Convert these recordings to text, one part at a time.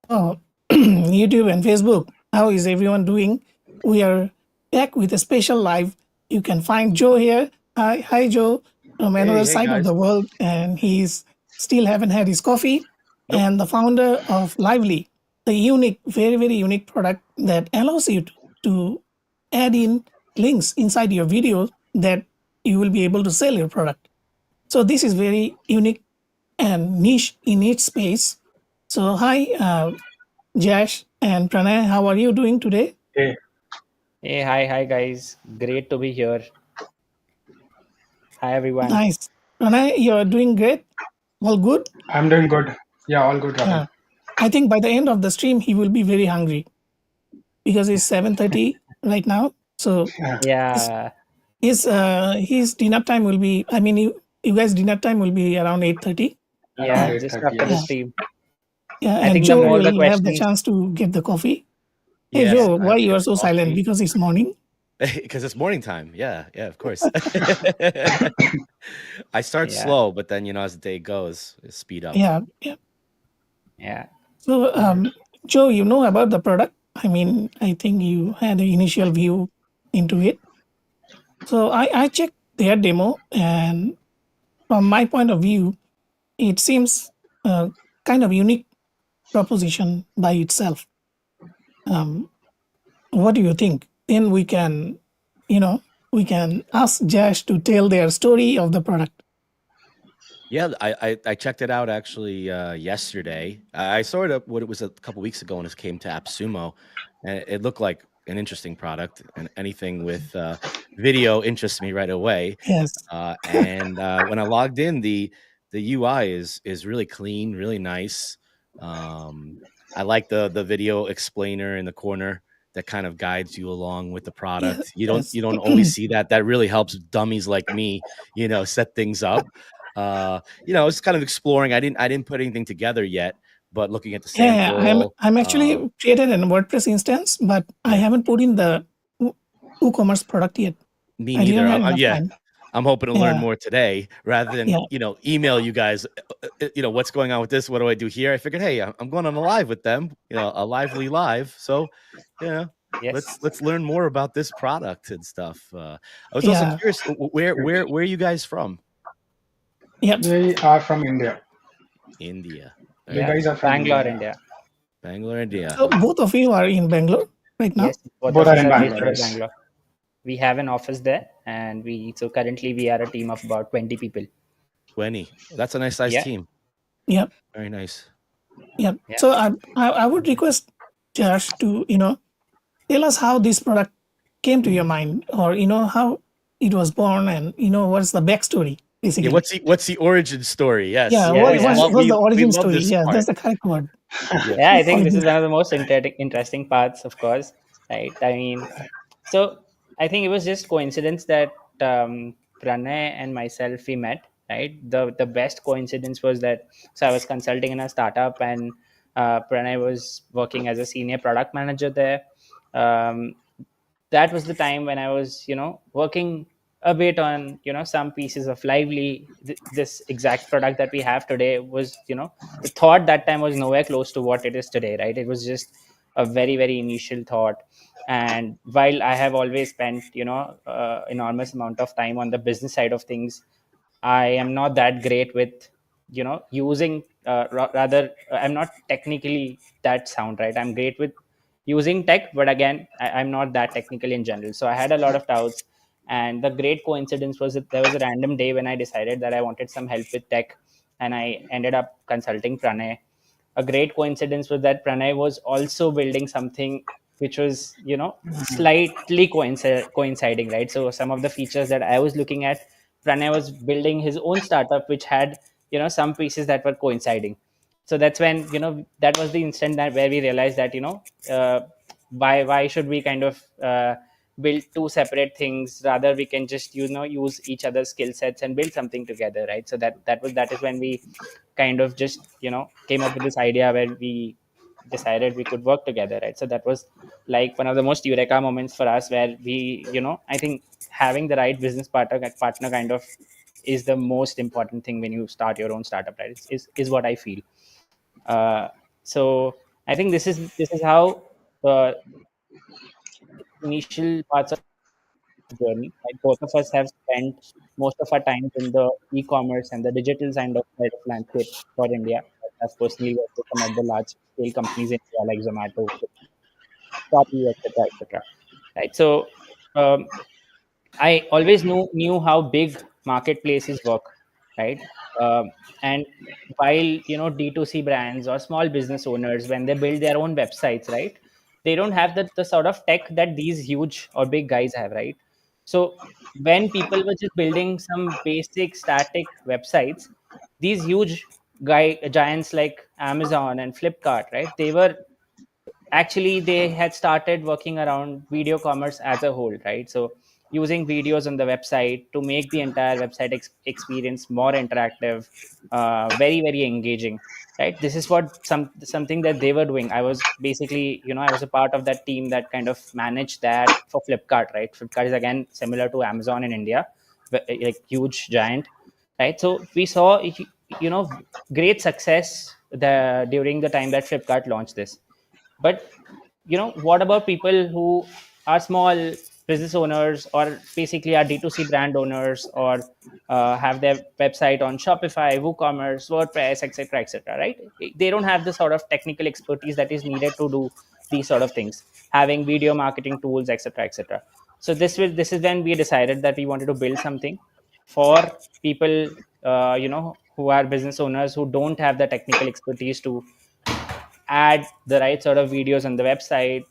Oh, YouTube and Facebook. How is everyone doing? We are back with a special live. You can find Joe here. Hi, Joe, from another Hey side of guys. the world, and he's still haven't had his coffee. Nope. And the founder of Lively, the unique, very very unique product that allows you to add in links inside your video that you will be able to sell your product. So this is very unique and niche in its space. So hi, Jash and Pranay, how are you doing today? Hey, Hey, hi guys. Great to be here. Hi everyone. Nice. Pranay, you're doing great. All good? I'm doing good. Yeah, all good, Rabin. Yeah. I think by the end of the stream, he will be very hungry because it's 7:30 right now. So Yeah, his Yeah, his dinner time will be. I mean, you guys dinner time will be around 8:30. around yeah, Yeah, just 8:30. after the yeah, Yes. stream. yeah. I And think the Joe more the will have the questions, chance to get the coffee. Hey Yes, yeah, Joe, I why have to you get are the so silent? coffee Because it's morning. because it's morning time. Yeah, of course. I start yeah, slow, but then as the day goes, I speed up. Yeah, yeah. yeah. So, Joe, you know about the product. I mean, I think you had an initial view into it. So I checked their demo, and from my point of view, it seems kind of unique proposition by itself. Um, what do you think? Then we can, you know, we can ask Jash to tell their story of the product. Yeah, I checked it out actually yesterday. I saw it what it was a couple weeks ago when it came to AppSumo, and it looked like an interesting product. And anything with video interests me right away. Yes. And when I logged in, the UI is really clean, really nice. I like the video explainer in the corner that kind of guides you along with the Yeah, product. yes. You don't always see that. That really helps dummies like me, set things up. It's kind of exploring. I didn't put anything together yet, but looking at the Yeah, sample, I'm actually created a WordPress instance, but I yeah, haven't put in the WooCommerce product yet. me I didn't neither. have enough Yeah, time. I'm hoping to learn Yeah, more today rather than, yeah, email you guys, what's going on with this? What do I do here? I figured, hey, I'm going on a live with them, a lively live. So, yeah, let's Yes. let's learn more about this product and stuff. I was also yeah, curious, where are you guys from? yep. We are from India. India. You Yeah, Okay. guys are from India, Bangalore, yeah. India. Bangalore, India. So both of you are in Bangalore right now. Yes, both Both of are us in are based Bangalore, out of yes. Bangalore. We have an office there, and currently we are a team of about 20 people. 20. That's a nice sized Yeah, team. Yep, Very nice. yep. yeah. So I would request Josh to tell us how this product came to your mind, or how it was born, and what's the backstory Yeah, basically. what's the origin story? Yes. Yeah, We Yeah, what always yeah. what's, love what's the we origin love story? this Yeah, part. that's the correct word. Yeah. Yeah, I think this Origin. is one of the most interesting parts, of course, right? I mean, so I think it was just coincidence that Pranay and myself we met, right? The best coincidence was that so I was consulting in a startup, and Pranay was working as a senior product manager there. Um, that was the time when I was, working a bit on, some pieces of Lively. This exact product that we have today was, the thought that time was nowhere close to what it is today, right? It was just a very, very initial thought. And while I have always spent, enormous amount of time on the business side of things, I am not that great with, using, rather, I'm not technically that sound, right? I'm great with using tech, but again, I'm not that technical in general. So I had a lot of doubts. And the great coincidence was that there was a random day when I decided that I wanted some help with tech, and I ended up consulting Pranay. A great coincidence was that Pranay was also building something which was, slightly coinciding, right? So some of the features that I was looking at, Pranay was building his own startup, which had, some pieces that were coinciding. So that's when, that was the instant that where we realized that, why should we kind of build two separate things? Rather, we can just, use each other's skill sets and build something together, right? So that is when we kind of just, came up with this idea where we decided we could work together, right? So that was like one of the most eureka moments for us, where we, I think having the right business partner kind of is the most important thing when you start your own startup, right? Is what I feel. uh, so I think this is how initial parts of journey. Like both of us have spent most of our time in the e-commerce and the digital side of landscape for India. I've personally worked with some of the large scale companies in India like Zomato, Shopee, etc., etc. Right. So um, I always knew how big marketplaces work, right? Um, and while D2C brands or small business owners, when they build their own websites, right, they don't have the sort of tech that these huge or big guys have, right? So when people were just building some basic static websites, these huge giants like Amazon and Flipkart, right, they were actually they had started working around video commerce as a whole, right? So using videos on the website to make the entire website experience more interactive, very very engaging, right? This is what something that they were doing. I was basically, I was a part of that team that kind of managed that for Flipkart, right? Flipkart is again similar to Amazon in India, like huge giant, right? So we saw great success during the time that Flipkart launched this. But what about people who are small business owners, or basically are D2C brand owners, or have their website on Shopify, WooCommerce, WordPress, etc., etc., right? They don't have the sort of technical expertise that is needed to do these sort of things, having video marketing tools, etc., etc. So this is when we decided that we wanted to build something for people, who are business owners who don't have the technical expertise to add the right sort of videos on the website,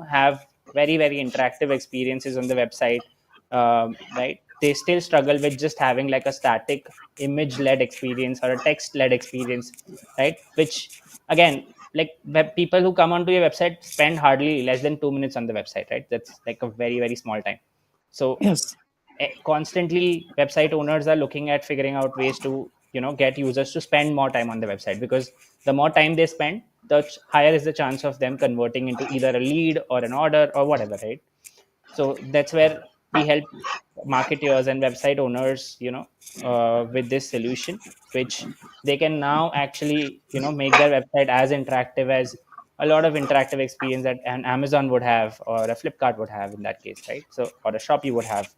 have very very interactive experiences on the website. Right, they still struggle with just having like a static image led experience or a text led experience, right? Which again, like web people who come onto your website spend hardly less than 2 minutes on the website, right? That's like a very very small time. So Yes. constantly website owners are looking at figuring out ways to get users to spend more time on the website, because the more time they spend, the higher is the chance of them converting into either a lead or an order or whatever, right? So that's where we help marketers and website owners, with this solution, which they can now actually make their website as interactive as a lot of interactive experience that an Amazon would have, or a Flipkart would have in that case, right? So, or a Shopee would have.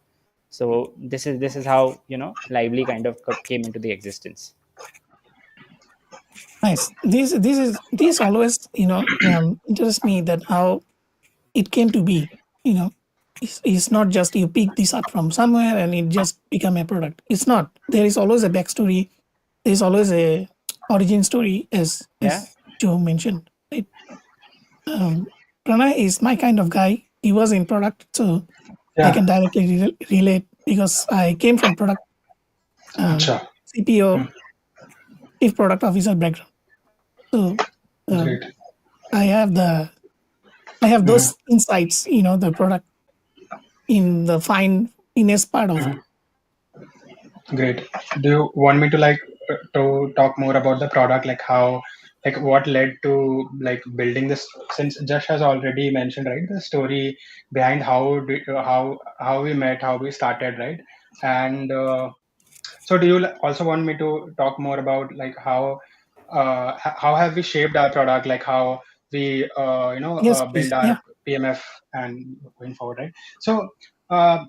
So this is how Lively kind of came into the existence. Nice. This always interests me that how it came to be. You know, it's not just you pick this up from somewhere and it just become a product. It's not. There is always a backstory. There is always a origin story, Yeah. as Joe mentioned. Right? Pranay is my kind of guy. He was in product, so I Yeah. can directly relate because I came from product, Acha. CPO, chief product officer background. So um, Great. I have the I have Mhm. those insights, the product in the finest part of it. Mhm. Great. Do you want me to to talk more about the product, like how, like what led to like building this? Since Josh has already mentioned, right, the story behind how we met, how we started, right? And so, do you also want me to talk more about like how have we shaped our product, like how we Yes, build please. our Yeah. PMF and going forward, right? So. Uh,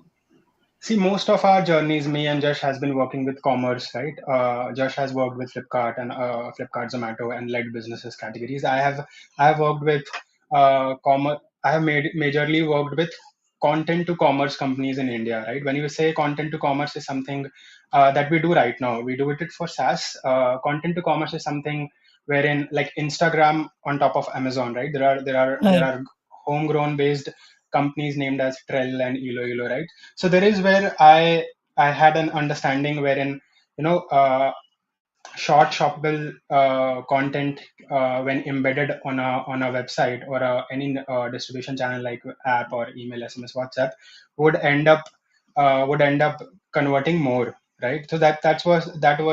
See, most of our journeys, me and Josh has been working with commerce, right? Josh has worked with Flipkart and Flipkart, Zomato, and led businesses categories. I have worked with commerce. I have majorly worked with content to commerce companies in India, right? When you say content to commerce is something that we do right now. We do it for SaaS. Content to commerce is something wherein like Instagram on top of Amazon, right? There Right. are homegrown based companies named as Trell and Elo, right? So there is where I had an understanding wherein short shoppable content when embedded on a website or any distribution channel like app or email, SMS, WhatsApp would end up would end up converting more, right? So that was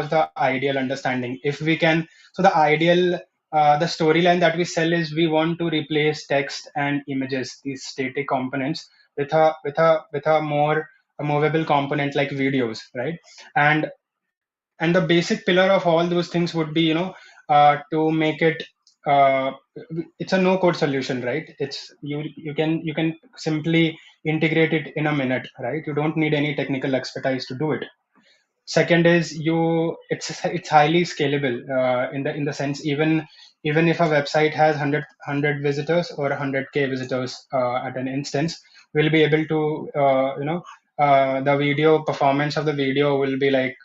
the ideal understanding. If we can, so the ideal the storyline that we sell is we want to replace text and images, these static components, with a more a movable component like videos, right? and and the basic pillar of all those things would be to make it it's a no code solution, right? It's you can simply integrate it in a minute, right? You don't need any technical expertise to do it. Second is it's highly scalable, in the sense, even if a website has 100 visitors or 100K visitors at an instance, we'll be able to the video performance of the video will be like,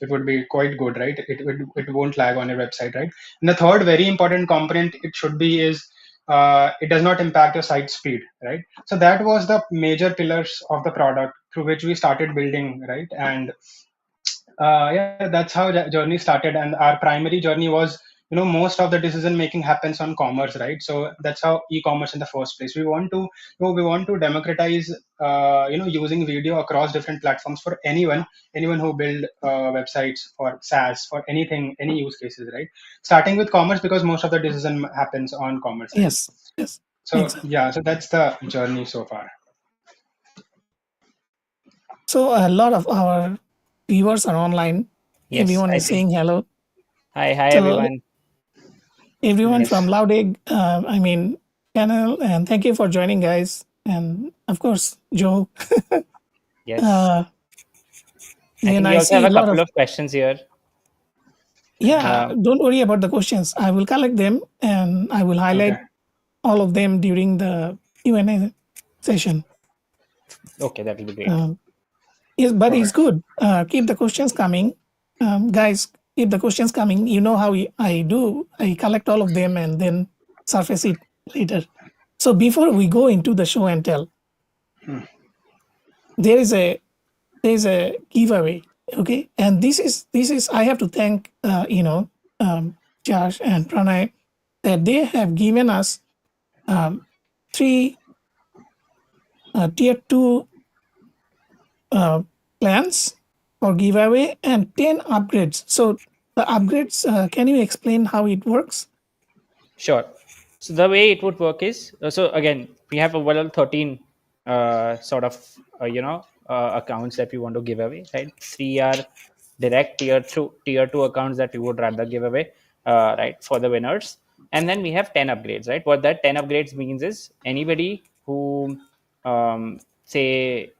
it would be quite good, right? It won't lag on your website, right? And the third very important component it should be is, it does not impact your site speed, right? So that was the major pillars of the product through which we started building, right? And yeah, that's how the journey started. And our primary journey was, most of the decision making happens on commerce, right? So that's how e-commerce in the first place. We want to democratize, using video across different platforms for anyone who build websites for SaaS, for anything, any use cases, right? Starting with commerce, because most of the decision happens on commerce, right? Yes, yes, So exactly. yeah, so that's the journey so far. So a lot of our viewers are online. Yes, Everyone I is think. saying hello. Hi So everyone. everyone from Yes. LoudEgg, channel, and thank you for joining, guys. And of course, Joe. Yes, Uh, I then think we I also have see a a lot couple of, of questions here. yeah. Um, Don't worry about the questions. I will collect them and I will Okay. highlight all of them during the Q&A session. okay, that will be great. Um, yes, but it's Perfect. good. Keep the questions coming, guys. Keep the questions coming. You know how I do. I collect all of them and then surface it later. So before we go into the show and tell, Hmm. there is a giveaway. Okay, and this is I have to thank Josh and Pranay that they have given us three tier 2 uh, plans for giveaway and 10 upgrades. So the upgrades, can you explain how it works? Sure. So the way it would work is, so again, we have overall 13 sort of accounts that we want to give away, right? 3 are direct tier 2 accounts that we would rather give away, right, for the winners. And then we have 10 upgrades, right? What that 10 upgrades means is anybody who say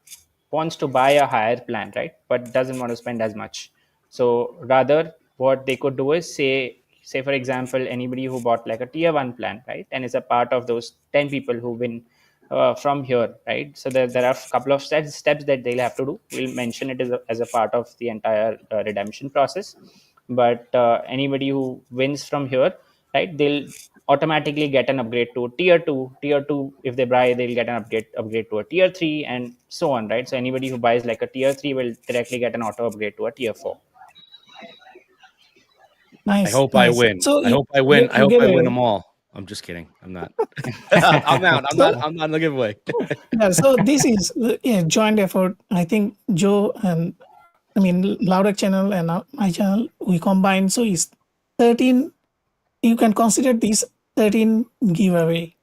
wants to buy a higher plan, right, but doesn't want to spend as much. So rather, what they could do is say for example, anybody who bought like a tier 1 plan, right, and is a part of those 10 people who win from here, right? So there are a couple of steps that they'll have to do. We'll mention it as a part of the entire redemption process. But anybody who wins from here, right, they'll automatically get an upgrade to tier 2. If they buy, they'll get an upgrade to a tier 3, and so on, right? So anybody who buys like a tier 3 will directly get an auto upgrade to a tier 4. I Nice, hope I nice. win. So I you hope I you, win. I you hope get I win a them all. I'm just kidding. I'm not. I'm out. I'm not. so I'm not in the giveaway. yeah. So this is a joint effort. I think Joe and Louder channel and my channel we combine. So it's 13. You can consider this 13 giveaway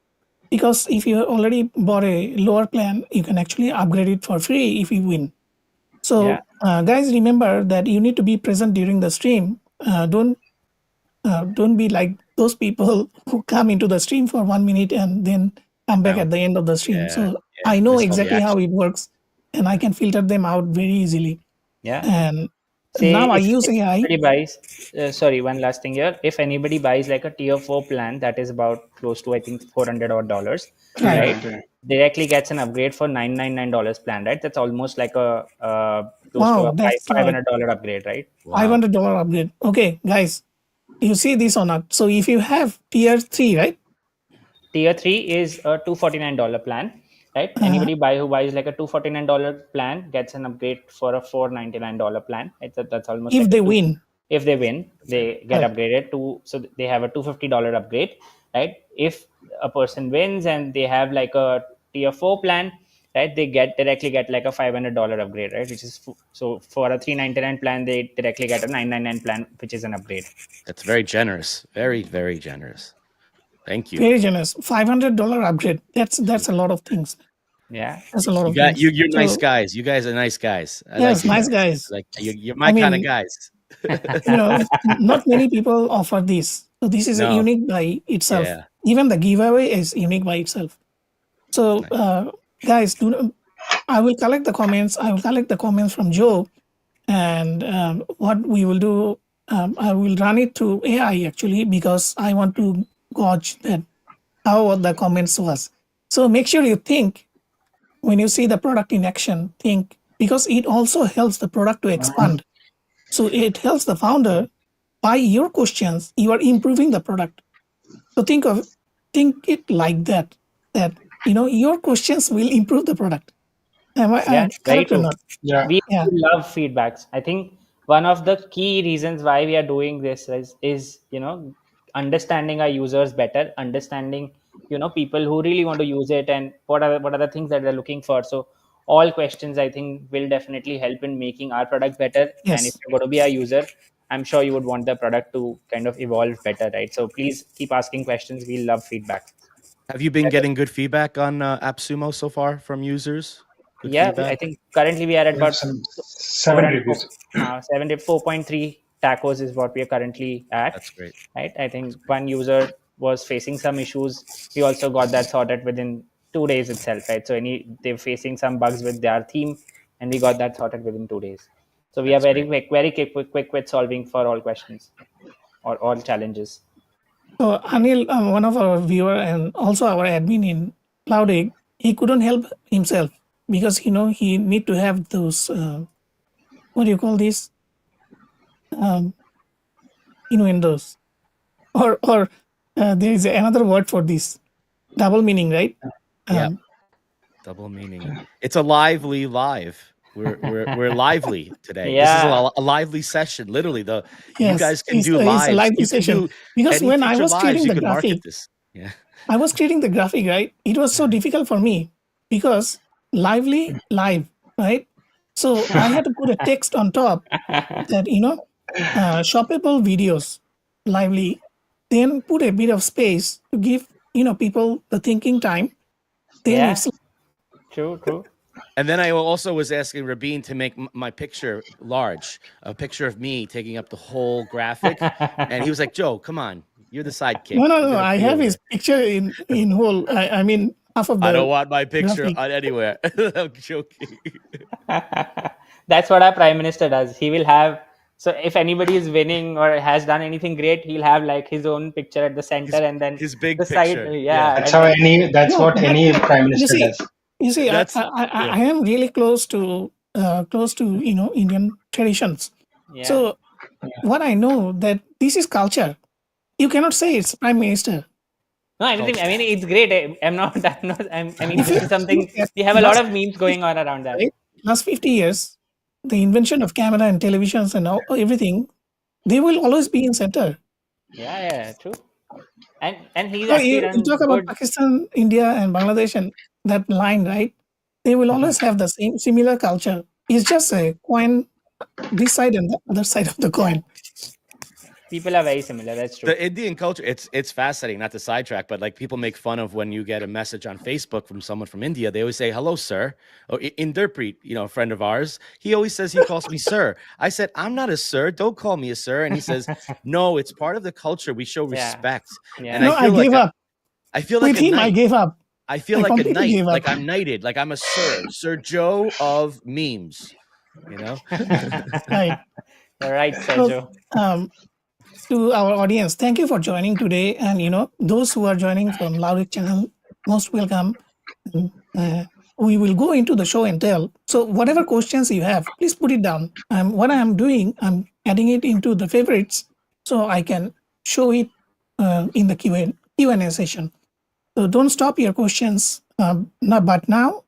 because if you already bought a lower plan, you can actually upgrade it for free if you win. Yeah, So, guys, remember that you need to be present during the stream. Don't be like those people who come into the stream for 1 minute and then come back Bounce. at the end of the stream. Yeah. So Yeah. I know Miss all the exactly how action. it works, and I can filter them out very easily. yeah. And Say now I if use AI. anybody buys, sorry, one last thing here. If anybody buys like a tier 4 plan that is about close to I think $400 odd dollars, Right. right, Right. Right. directly gets an upgrade for $999 plan, right? That's almost like a close to Wow, a that's like $500 upgrade, right? Wow. $500 upgrade. Okay, guys, you see this or not? So if you have tier 3, right? Tier 3 is a $249 plan, right? Uh, Anybody who buys like a $249 plan gets an upgrade for a $499 plan. That's almost if like a they two. win, If they win, they get right? upgraded to, so they have a $250 upgrade, right? If a person wins and they have like a tier 4 plan, right, they directly get like a $500 upgrade, right? Which is so for a 399 plan, they directly get a 999 plan, which is an upgrade. That's very generous. Very, very generous. Thank you. Very generous. $500 upgrade. That's a lot of things. Yeah. That's a lot You of got things. you're nice So guys. You guys are nice guys. I like yes, you nice guys. guys. Like you're I my kind of mean, guys. not many people offer this. So this is a No. unique by itself. Yeah. Even the giveaway is unique by itself. So guys, I will collect the comments. I will collect the comments from Joe, and what we will do, I will run it to AI actually, because I want to gauge that how the comments was. So make sure you think when you see the product in action, think, because it also helps the product to expand. So it helps the founder. By your questions, you are improving the product. So think it like that. That your questions will improve the product. Am I Yeah, very correct or true. not? Yeah. We Yeah. love feedbacks. I think one of the key reasons why we are doing this is understanding our users better, understanding people who really want to use it, and what are the things that they're looking for. So all questions, I think, will definitely help in making our product better. And if Yes. you're going to be a user, I'm sure you would want the product to kind of evolve better, right? So please keep asking questions. We love feedback. Have you been getting good feedback on AppSumo so far from users? Good Yeah, I feedback? think currently we are at We have about some four 7 and reviews. 4.3 tacos is what we are currently at, That's great. right? I think one user was facing some issues. We also got that sorted within 2 days itself, right? So they're facing some bugs with their theme, and we got that sorted within 2 days. So we are That's very great. quick, quick with solving for all questions or all challenges. So Anil, one of our viewer and also our admin in LoudEgg, he couldn't help himself because he need to have those what do you call this um, innuendos, or there is another word for this, double meaning, right? Yeah. Um, Double meaning. It's a lively live. We're lively today. This is Yeah, a lively session. Literally, you yes, guys can do it's a lives. lively You can session do because any when I future was lives. creating You the could market graphic, this. Yeah. right? It was so difficult for me because lively live, right? So I had to put a text on top that shoppable videos lively, then put a bit of space to give people the thinking time. Then yeah, it's true. And then I also was asking Rabin to make my picture large, a picture of me taking up the whole graphic, and he was like, "Joe, come on, you're the sidekick. no. We got to I put you have over his there." picture in whole. I mean half of I don't the want my picture graphic. on anywhere. I'm joking. That's what our prime minister does. He will have, so if anybody is winning or has done anything great, he'll have like his own picture at the center, His and then his the big side, picture. Yeah. yeah, That's and how then any. That's No, what but any prime you minister see, does. That's I yeah. am really close to Indian traditions. yeah. So what I know that this is culture. You cannot say it's prime minister. No, I Culture. mean, it's great. I mean, If you this is something, look at we have a lot last of memes 50 going on around that. right? Last 50 years, the invention of camera and televisions and everything, they will always be in center. Yeah, true. And he's So actually you done talk about good. Pakistan, India, and Bangladesh, and that line, right? They will always have the same similar culture. It's just a coin, this side and the other side of the Yeah, coin. people are very similar. That's true. The Indian culture, it's fascinating, not to sidetrack, but like people make fun of when you get a message on Facebook from someone from India. They always say, "Hello, sir." Or Inderpreet, a friend of ours, he always says he calls me sir. I said, "I'm not a sir. Don't call me a sir." And he says, "No, it's part of the culture. We show Yeah, respect." And yeah. I gave up. I feel With like a him, I knight. gave up. I feel I like a completely knight. gave up. Like I'm knighted. Like I'm a sir, Sir Joe of memes. You know. Right. You're right, So, Sergio. um, to our audience, thank you for joining today. And those who are joining from Loudit channel, most welcome. And, we will go into the show and tell. So whatever questions you have, please put it down. What I am doing, I'm adding it into the favorites so I can show it in the Q&A session. So don't stop your questions. But now,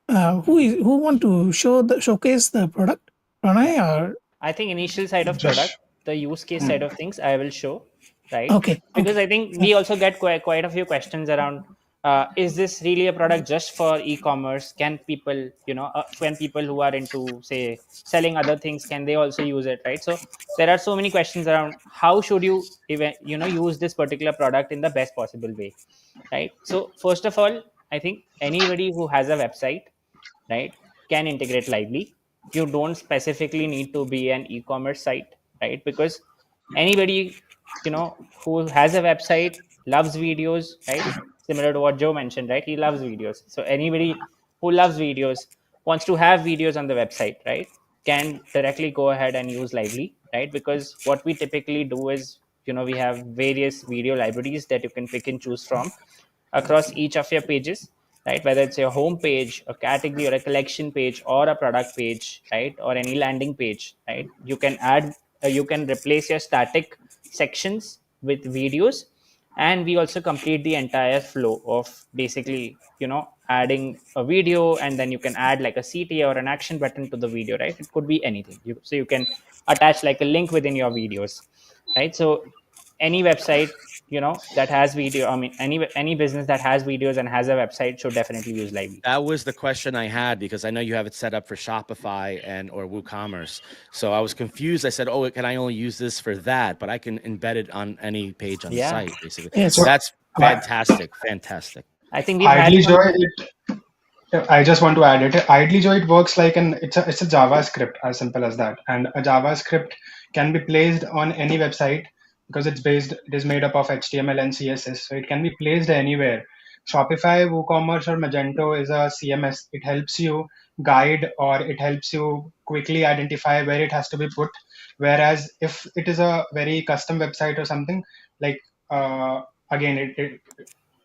who want to showcase the product? Pranay or I think initial side of product, Josh. the use case side of things, I will show, right? okay, Because okay, I think we also get quite a few questions around: is this really a product just for e-commerce? Can people, when people who are into, say, selling other things, can they also use it, right? So there are so many questions around how should you even, use this particular product in the best possible way, right? So first of all, I think anybody who has a website, right, can integrate lively. You don't specifically need to be an e-commerce site, right? Because anybody who has a website, loves videos, right? Similar to what Joe mentioned, right? He loves videos. So anybody who loves videos, wants to have videos on the website, right, can directly go ahead and use Lively, right? Because what we typically do is, we have various video libraries that you can pick and choose from across each of your pages, right? Whether it's your home page, a category, or a collection page, or a product page, right, or any landing page, right? You can replace your static sections with videos, and we also complete the entire flow of basically, adding a video, and then you can add like a CTA or an action button to the video, right? It could be anything. So you can attach like a link within your videos, right? So any website, that has video, I mean, any business that has videos and has a website should definitely use Lively. That was the question I had, because I know you have it set up for Shopify and or WooCommerce. So I was confused. I said, "Oh, can I only use this for that?" But I can embed it on any page on the Yeah. site, basically. Yes. So That's fantastic. Fantastic. I think we've had Idly some. Joy, I just want to add it. Idly Joy, it works like it's a JavaScript, as simple as that. And a JavaScript can be placed on any website because it is made up of HTML and CSS, so it can be placed anywhere. Shopify, WooCommerce, or Magento is a CMS. It helps you guide, or it helps you quickly identify where it has to be put. Whereas if it is a very custom website or something, like again,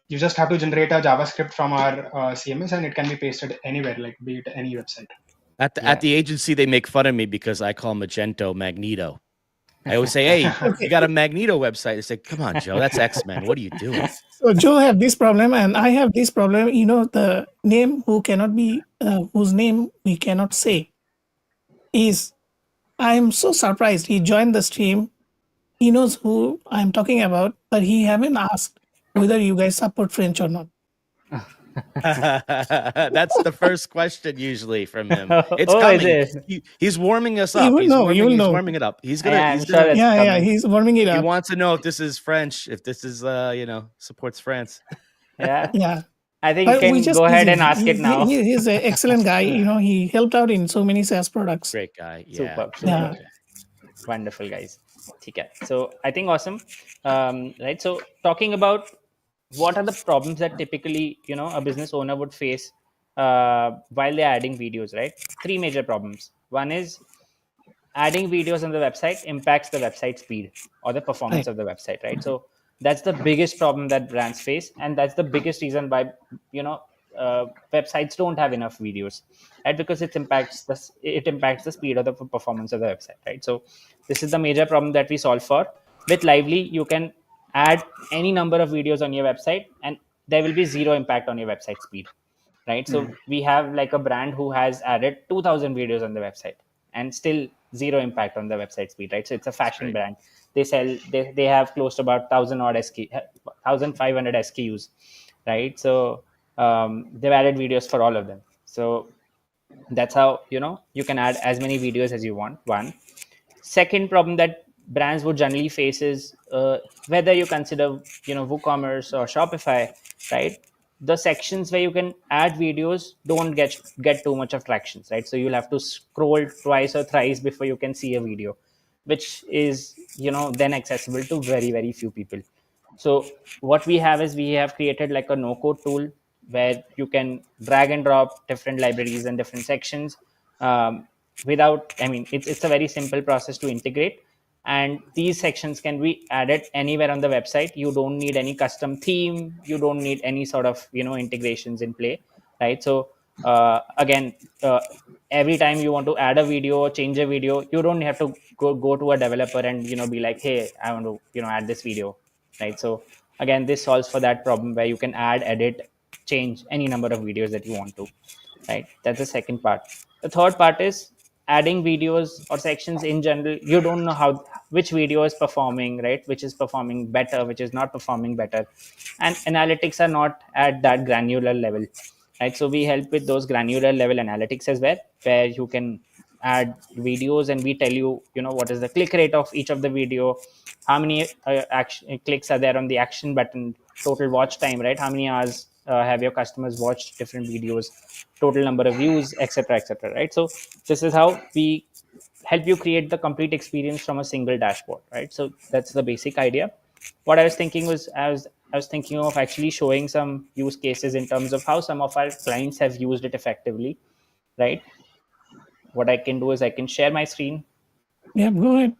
you just have to generate a JavaScript from our CMS, and it can be pasted anywhere, like be it any website. At the agency, they make fun of me because I call Magento Magneto. I always say, "Hey, Okay. you got a Magneto website?" They say, "Come on, Joe, that's X-Men. What are you doing?" So Joe have this problem, and I have this problem. The name whose name we cannot say is. I'm so surprised. He joined the stream. He knows who I'm talking about, but he haven't asked whether you guys support French or not. That's the first question usually from him. It's Oh, is coming. it? He's warming us You up. will He's know. You will warming. He's know. warming it up. He's Yeah, gonna. I'm sure it's Yeah, coming. he's warming it He up. wants to know if this is French, if this is supports France. Yeah. Yeah, I think you but we can just go tease ahead him. and ask it now. He's an excellent guy. He helped out in so many SaaS products. Great guy. Yeah. Superb, Yeah. superb. Wonderful, guys. Okay. So I think awesome. Right. So talking about what are the problems that typically, a business owner would face while they're adding videos, right? Three major problems. One is adding videos on the website impacts the website speed or the performance Right. of the website, right? So that's the biggest problem that brands face, and that's the biggest reason why websites don't have enough videos, right? Because it impacts the speed or the performance of the website, right? So this is the major problem that we solve for. With Lively, you can add any number of videos on your website, and there will be zero impact on your website speed, right? So we have like a brand who has added 2000 videos on the website and still zero impact on the website speed, right? So it's a fashion great. brand. They have close to about 1000 odd 1500 SKUs, right? So they've added videos for all of them. So that's how you can add as many videos as you want. One. Second problem that brands would generally face is whether you consider WooCommerce or Shopify, right? The sections where you can add videos don't get too much of traction, right? So you'll have to scroll twice or thrice before you can see a video, which is then accessible to very very few people. So what we have is we have created like a no code tool where you can drag and drop different libraries and different sections without, I mean, it's a very simple process to integrate, and these sections can be added anywhere on the website. You don't need any custom theme, you don't need any sort of integrations in play, right? So again, every time you want to add a video or change a video, you don't have to go to a developer and be like, hey, I want to add this video, right? So again, this solves for that problem where you can add, edit, change any number of videos that you want to, right? That's the second part. The third part is adding videos or sections in general. You don't know which video is performing, right? Which is performing better, which is not performing better, and analytics are not at that granular level, right? So we help with those granular level analytics as well, where you can add videos and we tell you what is the click rate of each of the video, how many clicks are there on the action button, total watch time, right? How many hours have your customers watched different videos, total number of views, etc., etc., right? So this is how we help you create the complete experience from a single dashboard, right? So that's the basic idea. What I was thinking was I was thinking of actually showing some use cases in terms of how some of our clients have used it effectively, right? What I can do is I can share my screen. Yeah, go ahead.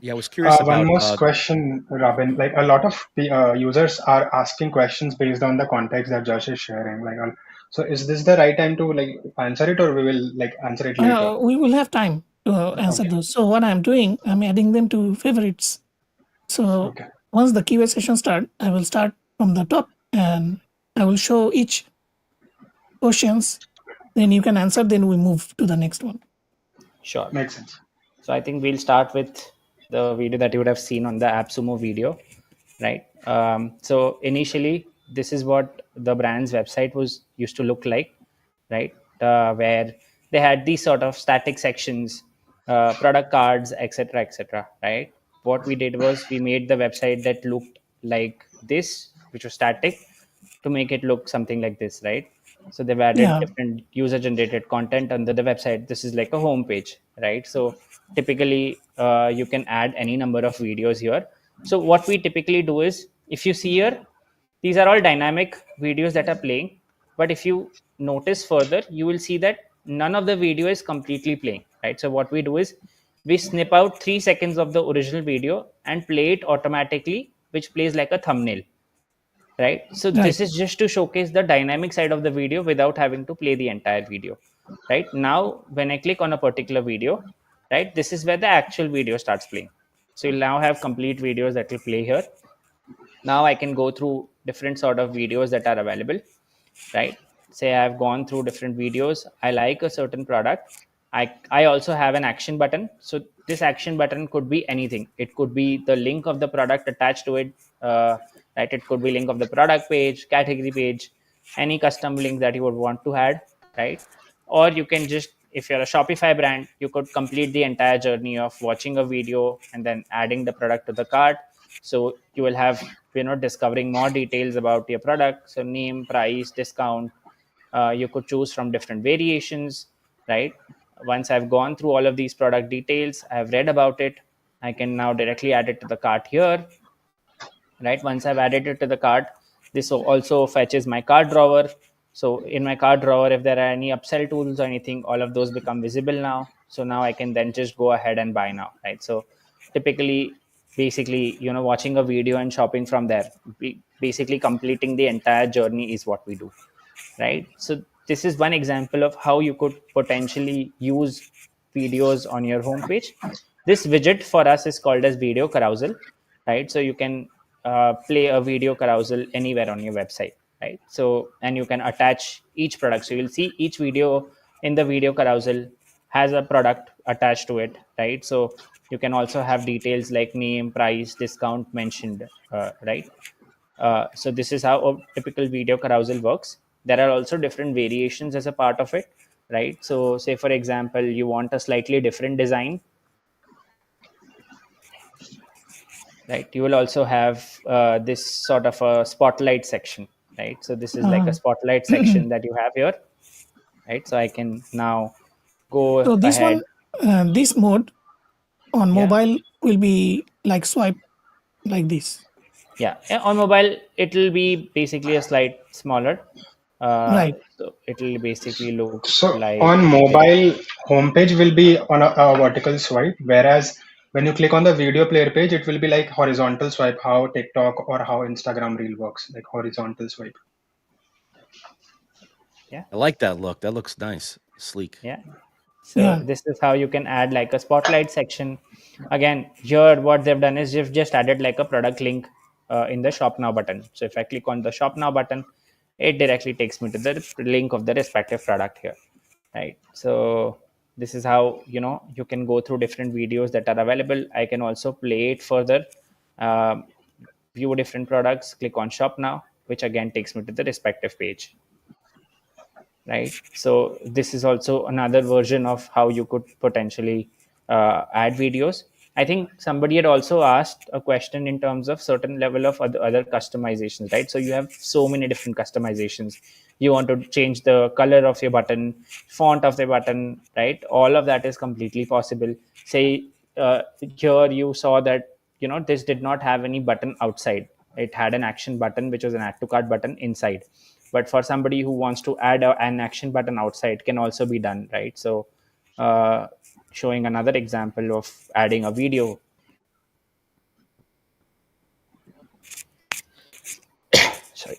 Yeah, I was curious One about more question, Robin. Like a lot of users are asking questions based on the context that Josh is sharing. So is this the right time to like answer it, or we will like answer it later? We will have time to answer Okay. those. So what I'm doing, I'm adding them to favorites. So Okay. once the Q&A session start, I will start from the top and I will show each questions. Then you can answer. Then we move to the next one. Sure. Makes sense. So I think we'll start with the video that you would have seen on the AppSumo video, right? So initially, this is what the brand's website was used to look like, right? Where they had these sort of static sections, product cards, etc., right? What we did was we made the website that looked like this, which was static, to make it look something like this, right? So they've added Yeah, different user generated content under the website. This is like a home page, right? So typically you can add any number of videos here. So what we typically do is, if you see here, these are all dynamic videos that are playing. But if you notice further, you will see that none of the video is completely playing, right? So what we do is we snip out 3 seconds of the original video and play it automatically, which plays like a thumbnail, right? So right. this is just to showcase the dynamic side of the video without having to play the entire video. Right now, when I click on a particular video, right, this is where the actual video starts playing. So you'll now have complete videos that will play here. Now I can go through different sort of videos that are available, right? Say I've gone through different videos, I like a certain product. I also have an action button. So this action button could be anything. It could be the link of the product attached to it, right? It could be link of the product page, category page, any custom link that you would want to add, right? Or you can just, if you're a Shopify brand, you could complete the entire journey of watching a video and then adding the product to the cart. So you will have, discovering more details about your product. So name, price, discount, you could choose from different variations, right? Once I've gone through all of these product details, I've read about it, I can now directly add it to the cart here, right? Once I've added it to the cart, this also fetches my cart drawer. So in my cart drawer, if there are any upsell tools or anything, all of those become visible now. So now I can then just go ahead and buy now, right? So typically, basically, watching a video and shopping from there, basically completing the entire journey is what we do, right? So this is one example of how you could potentially use videos on your homepage. This widget for us is called as video carousel, right? So you can play a video carousel anywhere on your website, right? So, and you can attach each product. So you'll see each video in the video carousel has a product attached to it, right? So you can also have details like name, price, discount mentioned, right? So this is how a typical video carousel works. There are also different variations as a part of it, right? So say for example, you want a slightly different design, right? You will also have this sort of a spotlight section, right? So this is like a Uh, spotlight section that you have here, right? So I can now go so this ahead. one, this mode on Yeah. mobile will be like swipe like this. Yeah, on mobile it will be basically a slight smaller. Right. So it will basically look So like on this. mobile, homepage will be on a vertical swipe, whereas when you click on the video player page, it will be like horizontal swipe, how TikTok or how Instagram Reel works, like horizontal swipe. Yeah. I like that look. That looks nice, sleek. Yeah. So Yeah. this is how you can add like a spotlight section. Again, here what they've done is they've just added like a product link in the shop now button. So if I click on the shop now button, it directly takes me to the link of the respective product here, right? So this is how you can go through different videos that are available. I can also play it further, um, view different products, click on shop now, which again takes me to the respective page, right? So this is also another version of how you could potentially add videos. I think somebody had also asked a question in terms of certain level of other customizations, right? So you have so many different customizations. You want to change the color of your button, font of the button, right? All of that is completely possible. Say here you saw that this did not have any button outside. It had an action button, which was an add to cart button inside. But for somebody who wants to add an action button outside, can also be done, right? So uh, showing another example of adding a video. Sorry.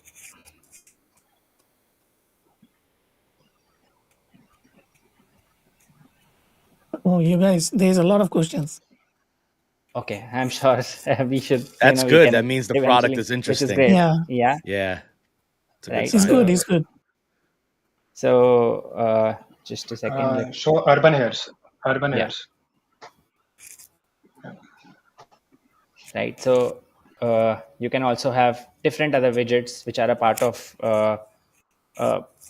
Oh, you guys, there's a lot of questions. Okay, I'm sure we should. That's We good. can That means the product eventually, is which is interesting. great. Yeah, Yeah. It's a good Right. it's sign. good. It's good. So just a second. Show urban hairs. Urban Yeah. hairs. Right. So you can also have different other widgets which are a part of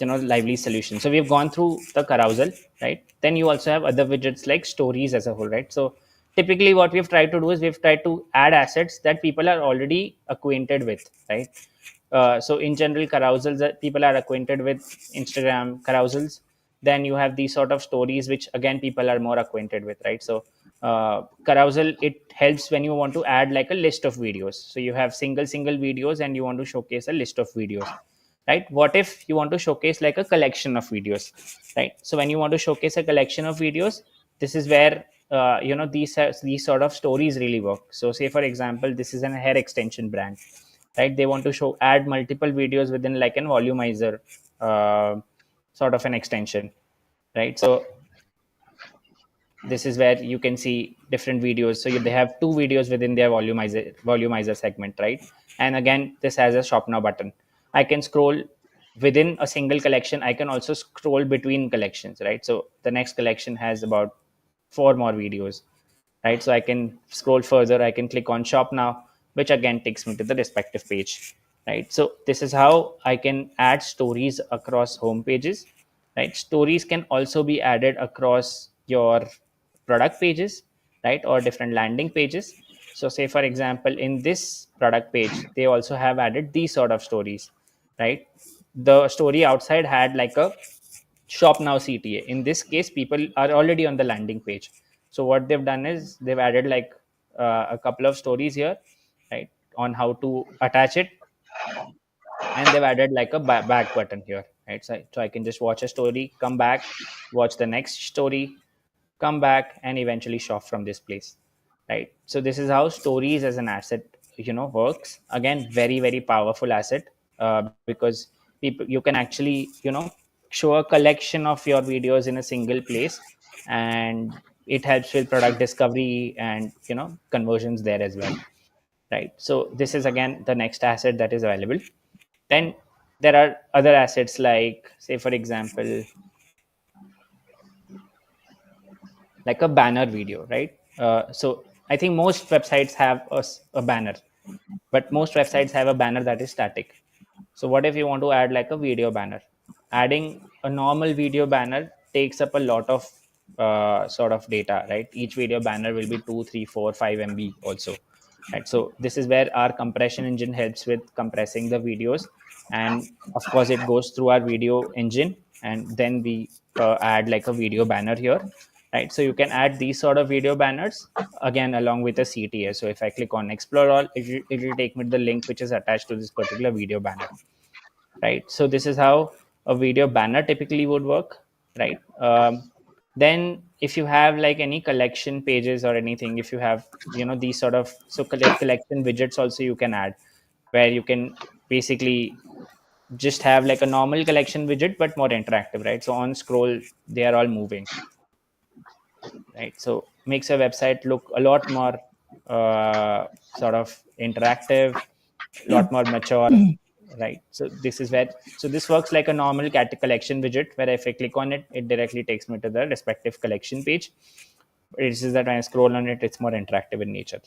lively solution. So we've gone through the carousel, right? Then you also have other widgets like stories as a whole, right? So typically what we've tried to do is we've tried to add assets that people are already acquainted with, right? So in general, carousels that people are acquainted with, Instagram carousels. Then you have these sort of stories which again people are more acquainted with, right? So carousel, it helps when you want to add like a list of videos. So you have single videos and you want to showcase a list of videos, right? What if you want to showcase like a collection of videos, right? So when you want to showcase a collection of videos, this is where these sort of stories really work. So say for example, this is an hair extension brand, right? They want to add multiple videos within like an volumizer sort of an extension, right? So this is where you can see different videos. So they have two videos within their volumizer segment, right? And again, this has a shop now button. I can scroll within a single collection. I can also scroll between collections, right? So the next collection has about 4 more videos, right? So I can scroll further. I can click on shop now, which again takes me to the respective page, right? So this is how I can add stories across home pages, right? Stories can also be added across your product pages, right? Or different landing pages. So say for example, in this product page, they also have added these sort of stories, right? The story outside had like a shop now CTA. In this case, people are already on the landing page. So what they've done is they've added like a couple of stories here, right, on how to attach it, and they've added like a back button here, right? So I can just watch a story, come back, watch the next story, come back, and eventually shop from this place, right? So this is how stories as an asset works. Again, very powerful asset, because people, you can actually show a collection of your videos in a single place, and it helps with product discovery and conversions there as well, right? So this is again the next asset that is available. Then there are other assets like, say for example, like a banner video, right? So I think most websites have a banner, but most websites have a banner that is static. So what if you want to add like a video banner? Adding a normal video banner takes up a lot of sort of data, right? Each video banner will be 2, 3, 4, 5 MB also, right? So this is where our compression engine helps with compressing the videos, and of course it goes through our video engine, and then we add like a video banner here, right? So you can add these sort of video banners again along with a CTA. So if I click on explore all, it will take me to the link which is attached to this particular video banner, right? So this is how a video banner typically would work, right? Then if you have like any collection pages or anything, if you have these sort of, so collection widgets also you can add, where you can basically just have like a normal collection widget but more interactive, right? So on scroll they are all moving, right? So makes your website look a lot more sort of interactive, a Yeah. lot more mature, right? So this is where, so this works like a normal collection widget, where if I click on it, it directly takes me to the respective collection page. It's just that when I scroll on it, it's more interactive in nature,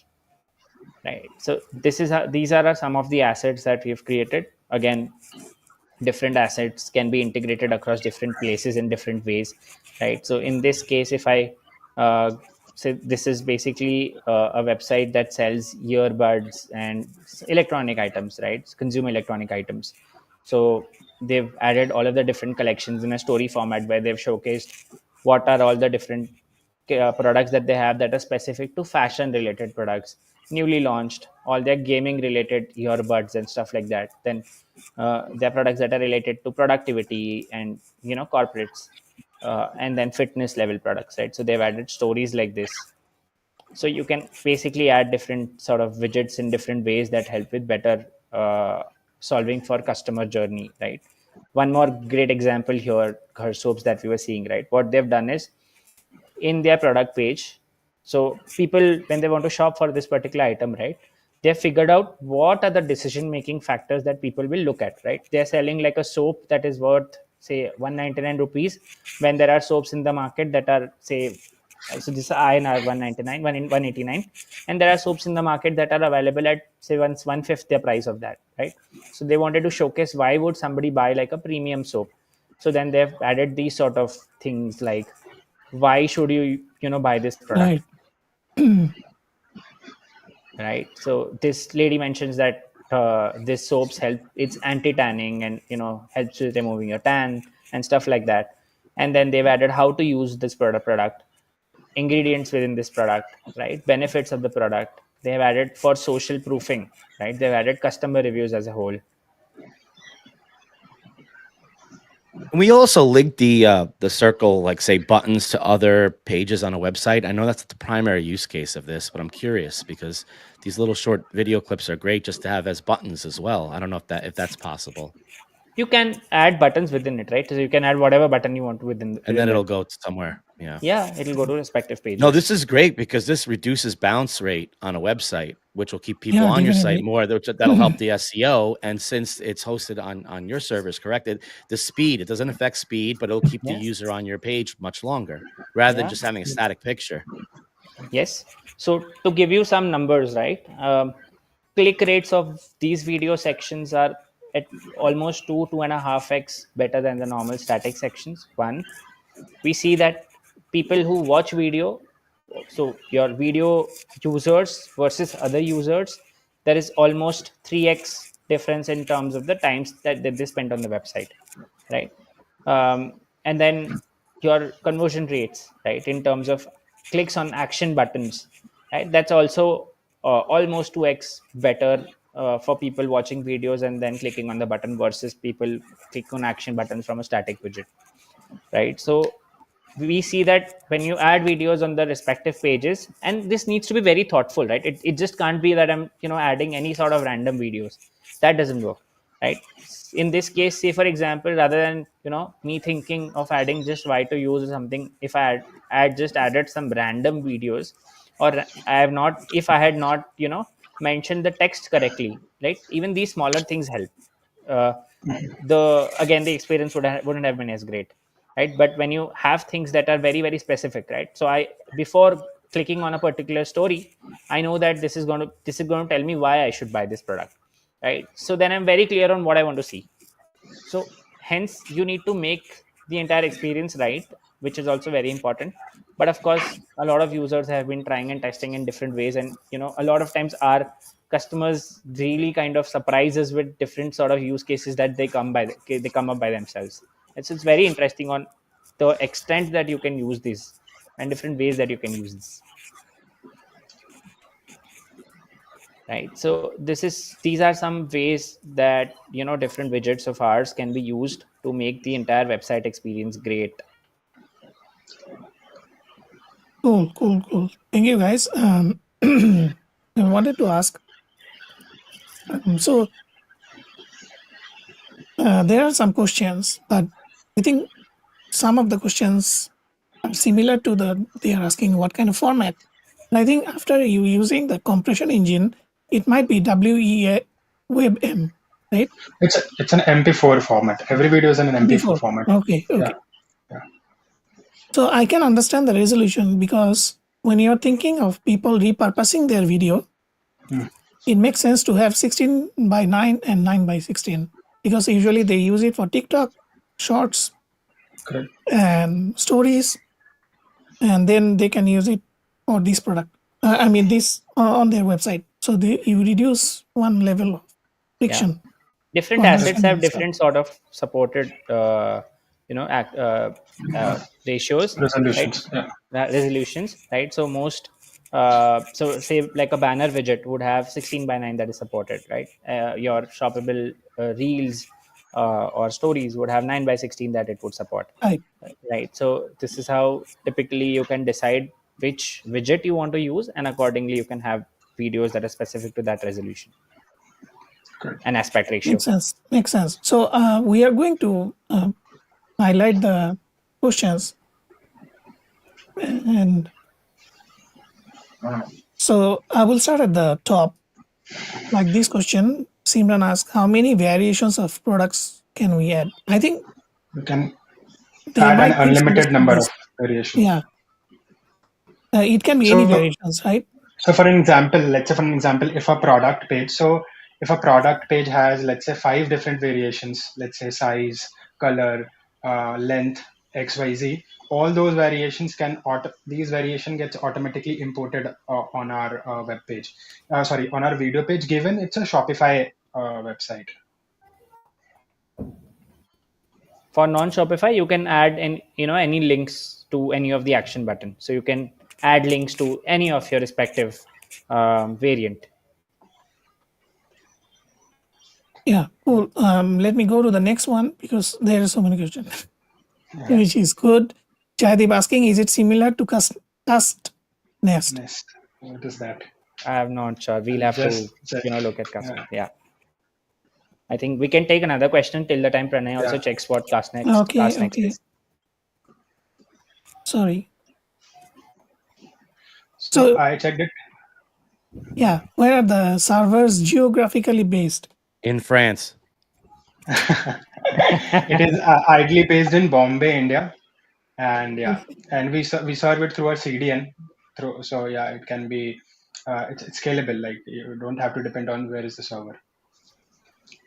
right? So this is how, these are some of the assets that we've created. Again, different assets can be integrated across different places in different ways, right? So in this case, if I so this is basically a website that sells earbuds and electronic items, right? Consumer electronic items. So they've added all of the different collections in a story format where they've showcased what are all the different products that they have that are specific to fashion related products, newly launched, all their gaming related earbuds and stuff like that. Then their products that are related to productivity and corporates, and then fitness level products, right? So they've added stories like this. So you can basically add different sort of widgets in different ways that help with better solving for customer journey, right? One more great example here, her soaps that we were seeing, right? What they've done is in their product page, so people when they want to shop for this particular item, right, they have figured out what are the decision making factors that people will look at, right? They're selling like a soap that is worth say 199 rupees, when there are soaps in the market that are say, so this is INR 199 189, and there are soaps in the market that are available at say one fifth the price of that, right? So they wanted to showcase why would somebody buy like a premium soap. So then they've added these sort of things like why should you buy this product, Right. right? So this lady mentions that this soaps help, it's anti-tanning and helps with removing your tan and stuff like that. And then they've added how to use this product, ingredients within this product, right, benefits of the product. They have added for social proofing, right? They've added customer reviews as a whole. We also link the circle, like say buttons, to other pages on a website. I know that's the primary use case of this, but I'm curious because these little short video clips are great just to have as buttons as well. I don't know if that's possible. You can add buttons within it, right? So you can add whatever button you want And then that. it'll go somewhere. Yeah, it'll go to respective pages. No, this is great because this reduces bounce rate on a website, which will keep people Yeah, on your site definitely. more. That'll help the SEO. And since it's hosted on your servers, corrected, the speed, it doesn't affect speed, but it'll keep the Yes. user on your page much longer rather than Yeah. just having a static picture. Yes. So to give you some numbers, right? Click rates of these video sections are at almost 2.5x better than the normal static sections. One, we see that people who watch video, so your video users versus other users, there is almost 3x difference in terms of the times that they spend on the website, right? And then your conversion rates, right, in terms of clicks on action buttons, right, that's also almost 2x better for people watching videos and then clicking on the button versus people click on action buttons from a static widget, right? So we see that when you add videos on the respective pages, and this needs to be very thoughtful, right? It just can't be that I'm adding any sort of random videos. That doesn't work, right? In this case, say for example, rather than me thinking of adding just why to use or something, if I just added some random videos, or I have not, if I had not mentioned the text correctly, right? Even these smaller things help. uh, the experience wouldn't have been as great, right? But when you have things that are very very specific, right? So I, before clicking on a particular story, I know that this is going to tell me why I should buy this product, right? So then I'm very clear on what I want to see. So hence you need to make the entire experience right, which is also very important. But of course a lot of users have been trying and testing in different ways, and a lot of times our customers really kind of surprise us with different sort of use cases that they come up by themselves. It's very interesting on the extent that you can use this and different ways that you can use this, right? So these are some ways that different widgets of ours can be used to make the entire website experience great. Cool. Thank you, guys. I wanted to ask. So there are some questions, but I think some of the questions are similar to they are asking what kind of format. And I think after you using the compression engine, it might be WEA WebM, right? It's an MP4 format. Every video is in an MP4 Before. format. Okay. Yeah. So I can understand the resolution because when you're thinking of people repurposing their video, it makes sense to have 16 by 9 and 9 by 16 because usually they use it for TikTok, shorts, Correct. and stories, and then they can use it for this product. I mean, this on their website. So you reduce one level of friction. Different for assets have understanding stuff. different sort of supported ratios, right? Resolutions. Yeah. Resolutions, right? So most so say like a banner widget would have 16:9 that is supported, right? Your shoppable reels or stories would have 9:16 that it would support, Right. right? So this is how typically you can decide which widget you want to use, and accordingly you can have videos that are specific to that resolution Good. and aspect ratio. Makes sense. Makes sense. So we are going to highlight the questions, and so I will start at the top. Like this question, Simran asked, how many variations of products can we add? I think You can they add an might unlimited misunderstood number this. of variations. Yeah, it can be any So, variations, right? so for an example, let's say for an example, if a product page, so if a product page has, let's say, 5 different variations, let's say size, color, length, XYZ, all those variations these variation gets automatically imported on our web page. Sorry, on our video page, given it's a Shopify website. For non-Shopify, you can add any links to any of the action button. So you can add links to any of your respective variant. Yeah, cool. Let me go to the next one because there are so many questions, which is good. Jaideep asking, is it similar to cust nest? Nest. What is that? I'm not sure. We'll have to Check. look at custom. Yeah. I think we can take another question till the time Pranay also checks what Okay, cast next is. Sorry. So I checked it. Yeah, where are the servers geographically based? In France. It is idly based in Bombay, India, and and we serve it through our CDN. So it can be it's scalable. Like you don't have to depend on where is the server.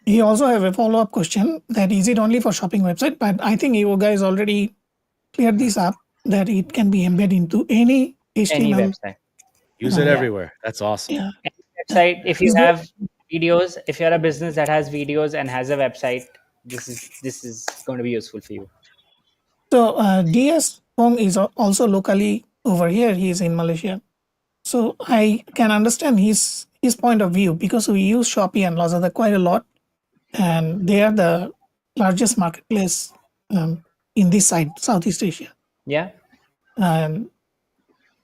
He also have a follow-up question that is it only for shopping website? But I think you guys already cleared this up that it can be embedded into any HTML. Any website. Use it everywhere. That's awesome. Yeah. Website. If you have videos, if you're a business that has videos and has a website, this is going to be useful for you. So DS Hong is also locally over here. He is in Malaysia. So I can understand his point of view because we use Shopee and Lazada quite a lot, and they are the largest marketplace in this side, Southeast Asia. Yeah. And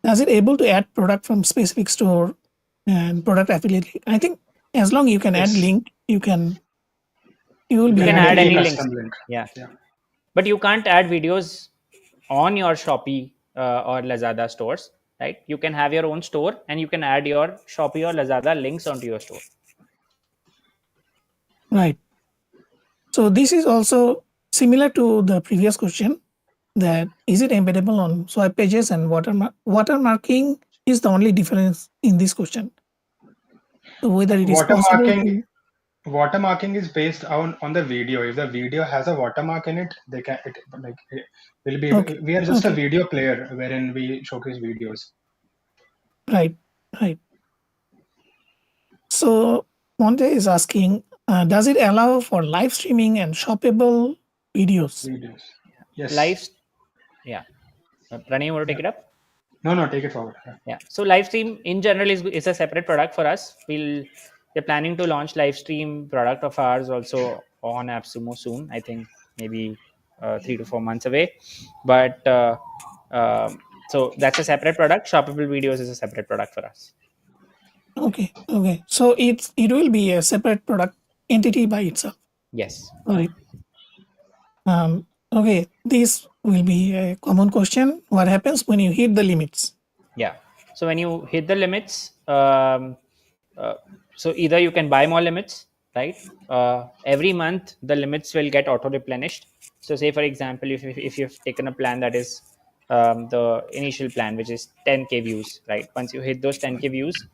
does it able to add product from specific store and product affiliate? I think as long you can add link, you can add any links. Link. Yeah. But you can't add videos on your Shopee or Lazada stores, right? You can have your own store and you can add your Shopee or Lazada links onto your store. Right. So this is also similar to the previous question, that is it embeddable on swipe pages, and watermarking is the only difference in this question. So whether it is possible to... Watermarking is based on the video. If the video has a watermark in it, they can it will be. Okay. We are just a video player wherein we showcase videos. Right. So Monte is asking, does it allow for live streaming and shoppable videos? Yes. Yeah. Pranay, you want to take it up? No, take it forward. Yeah. So live stream in general is a separate product for us. We're planning to launch live stream product of ours also on AppSumo soon. I think maybe 3 to 4 months away. But so that's a separate product. Shoppable videos is a separate product for us. Okay. So it will be a separate product entity by itself. Yes. All right. Okay. This will be a common question. What happens when you hit the limits? Yeah. So when you hit the limits, so either you can buy more limits, right? Every month the limits will get auto replenished. So say for example, if you've taken a plan that is the initial plan, which is 10K views, right? Once you hit those 10K views,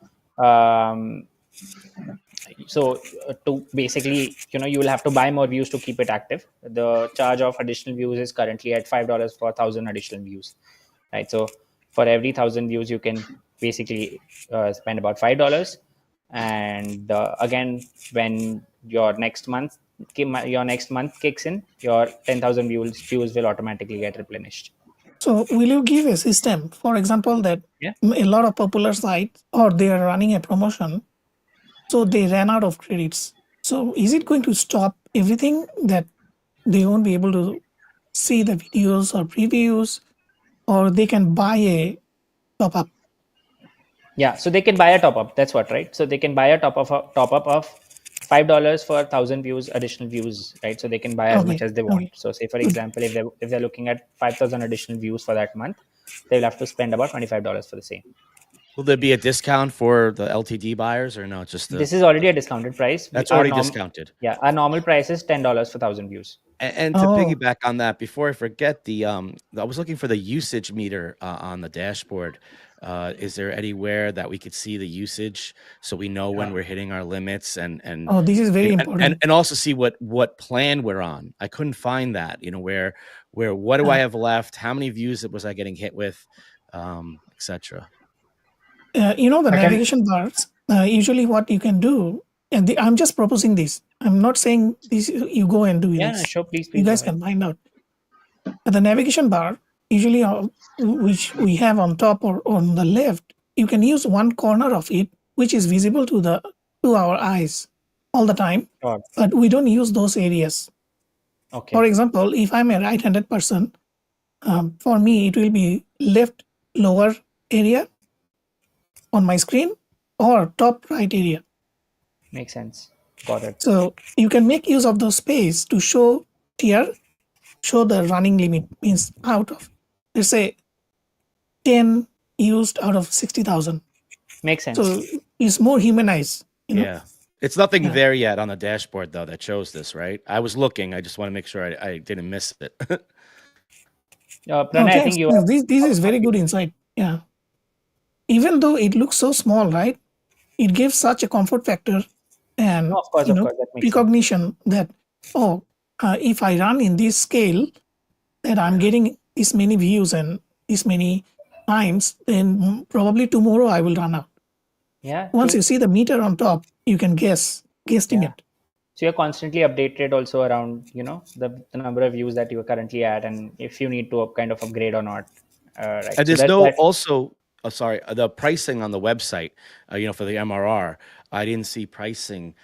so to basically, you will have to buy more views to keep it active. The charge of additional views is currently at $5 for 1,000 additional views, right? So For every 1,000 views, you can basically spend about $5. And again, when your next month kicks in, your 10,000 views will automatically get replenished. So will you give a system, for example, that Yeah. a lot of popular sites or they are running a promotion, so they ran out of credits. So is it going to stop everything that they won't be able to see the videos or previews, or they can buy a top up? Yeah, so they can buy a top up. That's what, right? So they can buy a top up of $5 for 1,000 views, additional views, right? So they can buy as much Okay, as they want. okay, So say for good. example, if they're looking at 5,000 additional views for that month, they'll have to spend about $25 for the same. Will there be a discount for the LTD buyers or no? Just This is already a discounted price. that's already discounted. Yeah, our normal price is $10 for 1,000 views. And to Oh, piggyback on that, before I forget, I was looking for the usage meter on the dashboard. Is there anywhere that we could see the usage so we know when we're hitting our limits and oh, this is very important. and also see what plan we're on? I couldn't find that. Where what do I have left? How many views was I getting hit with, etc. The I can, navigation bars, usually what you can do, and I'm just proposing this. I'm not saying this, you go and do yeah, no, this. sure, You please go guys ahead. can find out. The navigation bar, usually which we have on top or on the left, you can use one corner of it, which is visible to our eyes all the time, Sure. but we don't use those areas. Okay. For example, if I'm a right-handed person, for me it will be left lower area on my screen or top right area. Makes sense. Got it. So you can make use of those space to show the running limit, means out of, let's say, 10 used out of 60,000. Makes sense. So it's more humanized. Yeah. It's nothing Yeah. there yet on the dashboard though that shows this, right? I was looking. I just want to make sure I didn't miss it. Pranay, I think you are. This is very good insight. Yeah. Even though it looks so small, right? It gives such a comfort factor and No, of course, that makes sense. recognition that if I run in this scale, that I'm getting this many views and this many times, then probably tomorrow I will run out. Yeah. Once True. you see the meter on top, you can guesstimate. So you're constantly updated also around, the number of views that you are currently at, and if you need to kind of upgrade or not. Right. And So there's no also, sorry, the pricing on the website, for the MRR, I didn't see pricing,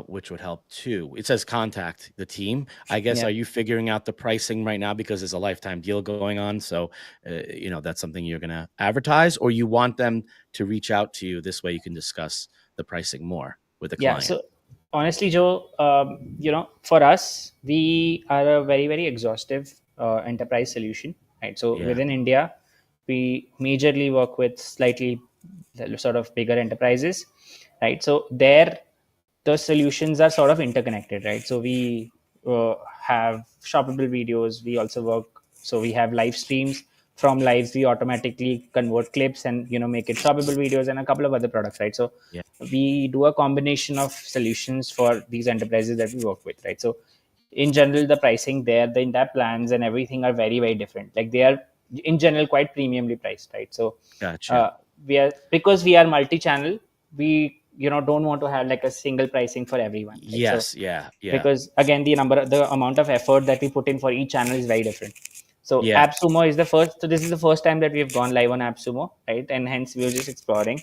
which would help too. It says contact the team. I guess, Yeah. are you figuring out the pricing right now because there's a lifetime deal going on? So, that's something you're going to advertise, or you want them to reach out to you. This way you can discuss the pricing more with the client. So honestly, Joe, for us, we are a very, very exhaustive enterprise solution, right? So Yeah. within India, we majorly work with slightly sort of bigger enterprises, right? So there, the solutions are sort of interconnected, right? So we have shoppable videos. We also work, so we have live streams. From lives, we automatically convert clips and make it shoppable videos and a couple of other products, right? So Yeah. we do a combination of solutions for these enterprises that we work with, right? So in general, the pricing there, the entire plans and everything are very, very different. Like they are in general quite premiumly priced, right? So Gotcha. because we are multi-channel, we don't want to have like a single pricing for everyone, right? Yes. So, Yeah. because again, the amount of effort that we put in for each channel is very different. So Yeah. AppSumo is the first. So this is the first time that we've gone live on AppSumo, right? And hence we were just exploring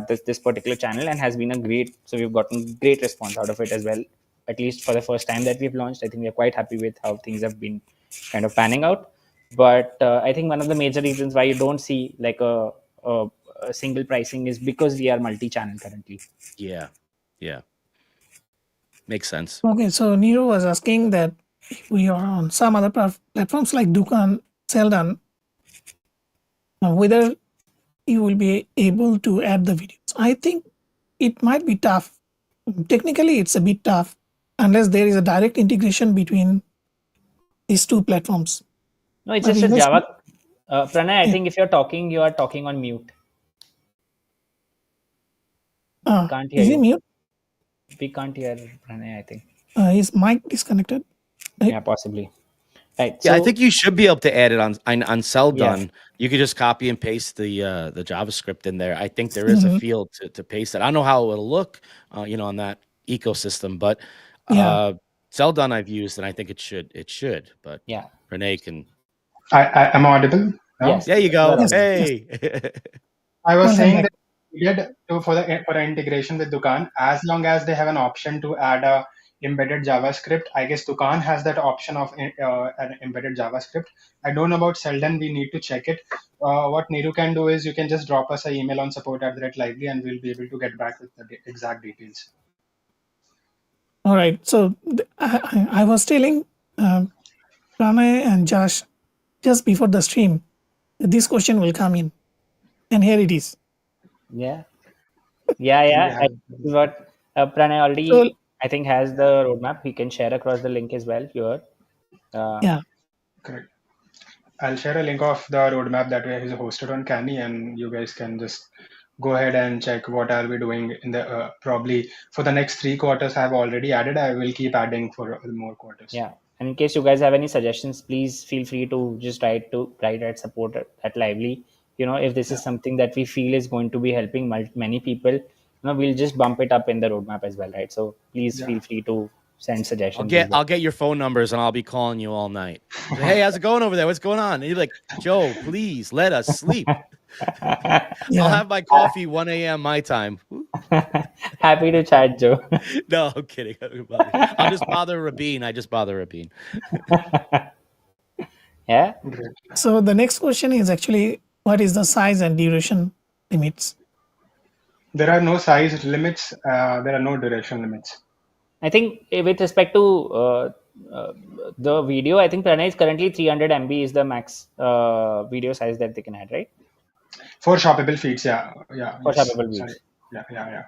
this particular channel, and has been a great. So we've gotten great response out of it as well. At least for the first time that we've launched, I think we're quite happy with how things have been kind of panning out. But I think one of the major reasons why you don't see like a single pricing is because we are multi-channel currently. Yeah. Yeah. Makes sense. Okay, so Nero was asking that if we are on some other platforms like Dukan, Seldan, whether you will be able to add the videos. I think it might be tough. Technically, it's a bit tough unless there is a direct integration between these two platforms. No, it's But just a invest- Java. Pranay, I Yeah. think if you're talking, you are talking on mute. Can't hear Is he you. mute? We can't hear Pranay, I think. Is mic disconnected? Right? Yeah, possibly. Right. Yeah, I So think you should be able to add it on cell yes. done. You could just copy and paste the JavaScript in there. I think there is a field to paste it. I don't know how it'll look, on that ecosystem, but Yeah. cell done I've used, and I think it should. But Yeah. Renee can. I am audible now. Yes. There you You are go. Yes. audible. Yes. Hey. I was Welcome saying back. that we did for an integration with Dukan, as long as they have an option to add a embedded JavaScript. I guess Dukan has that option of an embedded JavaScript. I don't know about Selden. We need to check it. What Niru can do is you can just drop us an email on support@lively, and we'll be able to get back with the exact details. All right. So I was telling Pranay and Josh just before the stream, this question will come in, and here it is. Yeah. Yeah. Can we Yeah. have This is what Pranay So already, I think, has the roadmap. He can share across the link as well here. yeah. correct? I'll share a link of the roadmap that is hosted on Canny, and you guys can just go ahead and check what are we doing in the probably for the next 3 quarters. I've already added. I will keep adding for more quarters. Yeah. And in case you guys have any suggestions, please feel free to just write at support at Lively. If this is something that we feel is going to be helping many people, we'll just bump it up in the roadmap as well, right? So please Yeah. feel free to send suggestions as I'll well. get your phone numbers and I'll be calling you all night. Say, hey, how's it going over there? What's going on? And you're like, Joe, please let us sleep. I'll Yeah. have my coffee 1 a.m. my time. Happy to chat, Joe. No, I'm kidding. I'll just bother Rabin. I just bother Rabin. Yeah. Great. So the next question is actually what is the size and duration limits? There are no size limits. There are no duration limits. I think with respect to the video, I think Pranay is currently 300 MB is the max video size that they can add, right? For shoppable feeds, yeah, For yes. shoppable Sorry, views. yeah.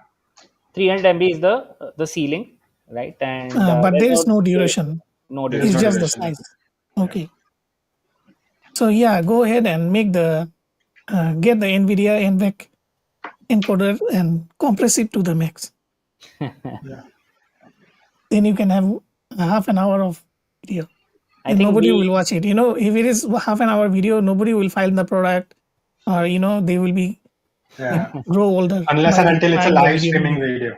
300 MB is the ceiling, right? And But there there's is no duration. no There is It's no duration. just the duration. size. Okay. So yeah, go ahead and make get the NVIDIA NVEC encoder and compress it to the max. Yeah. Then you can have a half an hour of video. I And think nobody will watch it. If it is half an hour video, nobody will file the product, or they will be Yeah. grow older Unless by and the until it's a time the live video. streaming video.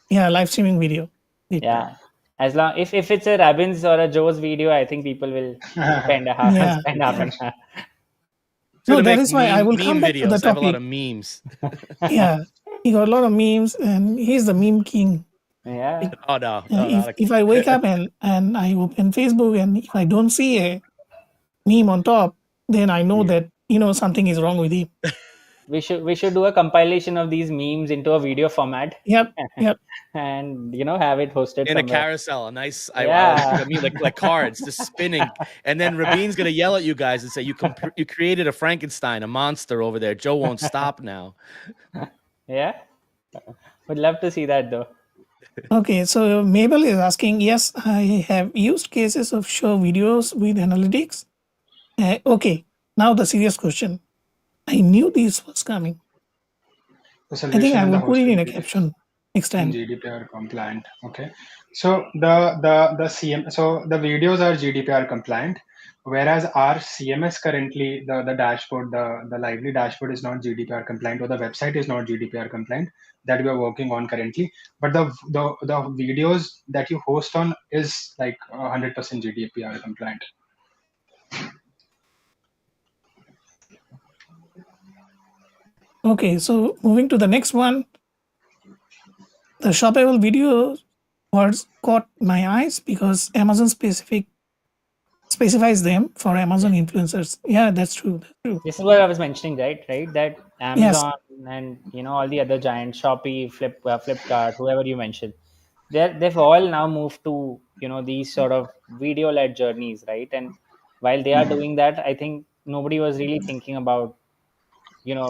Yeah, live streaming video. yeah. As long if it's a Rabin's or a Joe's video, I think people will spend Yeah. spend half an hour. No, To that make is why I will come meme back to the videos. I have a lot topic. of memes. Yeah, he got a lot of memes, and he's the meme king. Yeah. Oh no. If I wake up and I open Facebook and if I don't see a meme on top, then I know that something is wrong with him. We should do a compilation of these memes into a video format. Yep. And have it hosted in somewhere. a carousel, a nice, Yeah. I mean, like cards, just spinning, and then Rabin's gonna yell at you guys and say, "You created a Frankenstein, a monster over there. Joe won't stop now." Yeah. Would love to see that though. Okay, so Mabel is asking, yes, I have used cases of show videos with analytics. Okay, now the serious question. I knew this was coming. The I think solution I and the will put it in hosting a caption next and time. GDPR compliant. Okay. So the CM so the videos are GDPR compliant, whereas our CMS currently the dashboard, the lively dashboard is not GDPR compliant, or the website is not GDPR compliant, that we are working on currently. But the videos that you host on is like 100% GDPR compliant. Okay, so moving to the next one. The shoppable video words caught my eyes because Amazon specifies them for Amazon influencers. Yeah, that's true. This is what I was mentioning, right? That Yes. Amazon and all the other giants, Shopee, Flipkart, whoever you mentioned, they've all now moved to these sort of video-led journeys, right? And while they are doing that, I think nobody was really thinking about your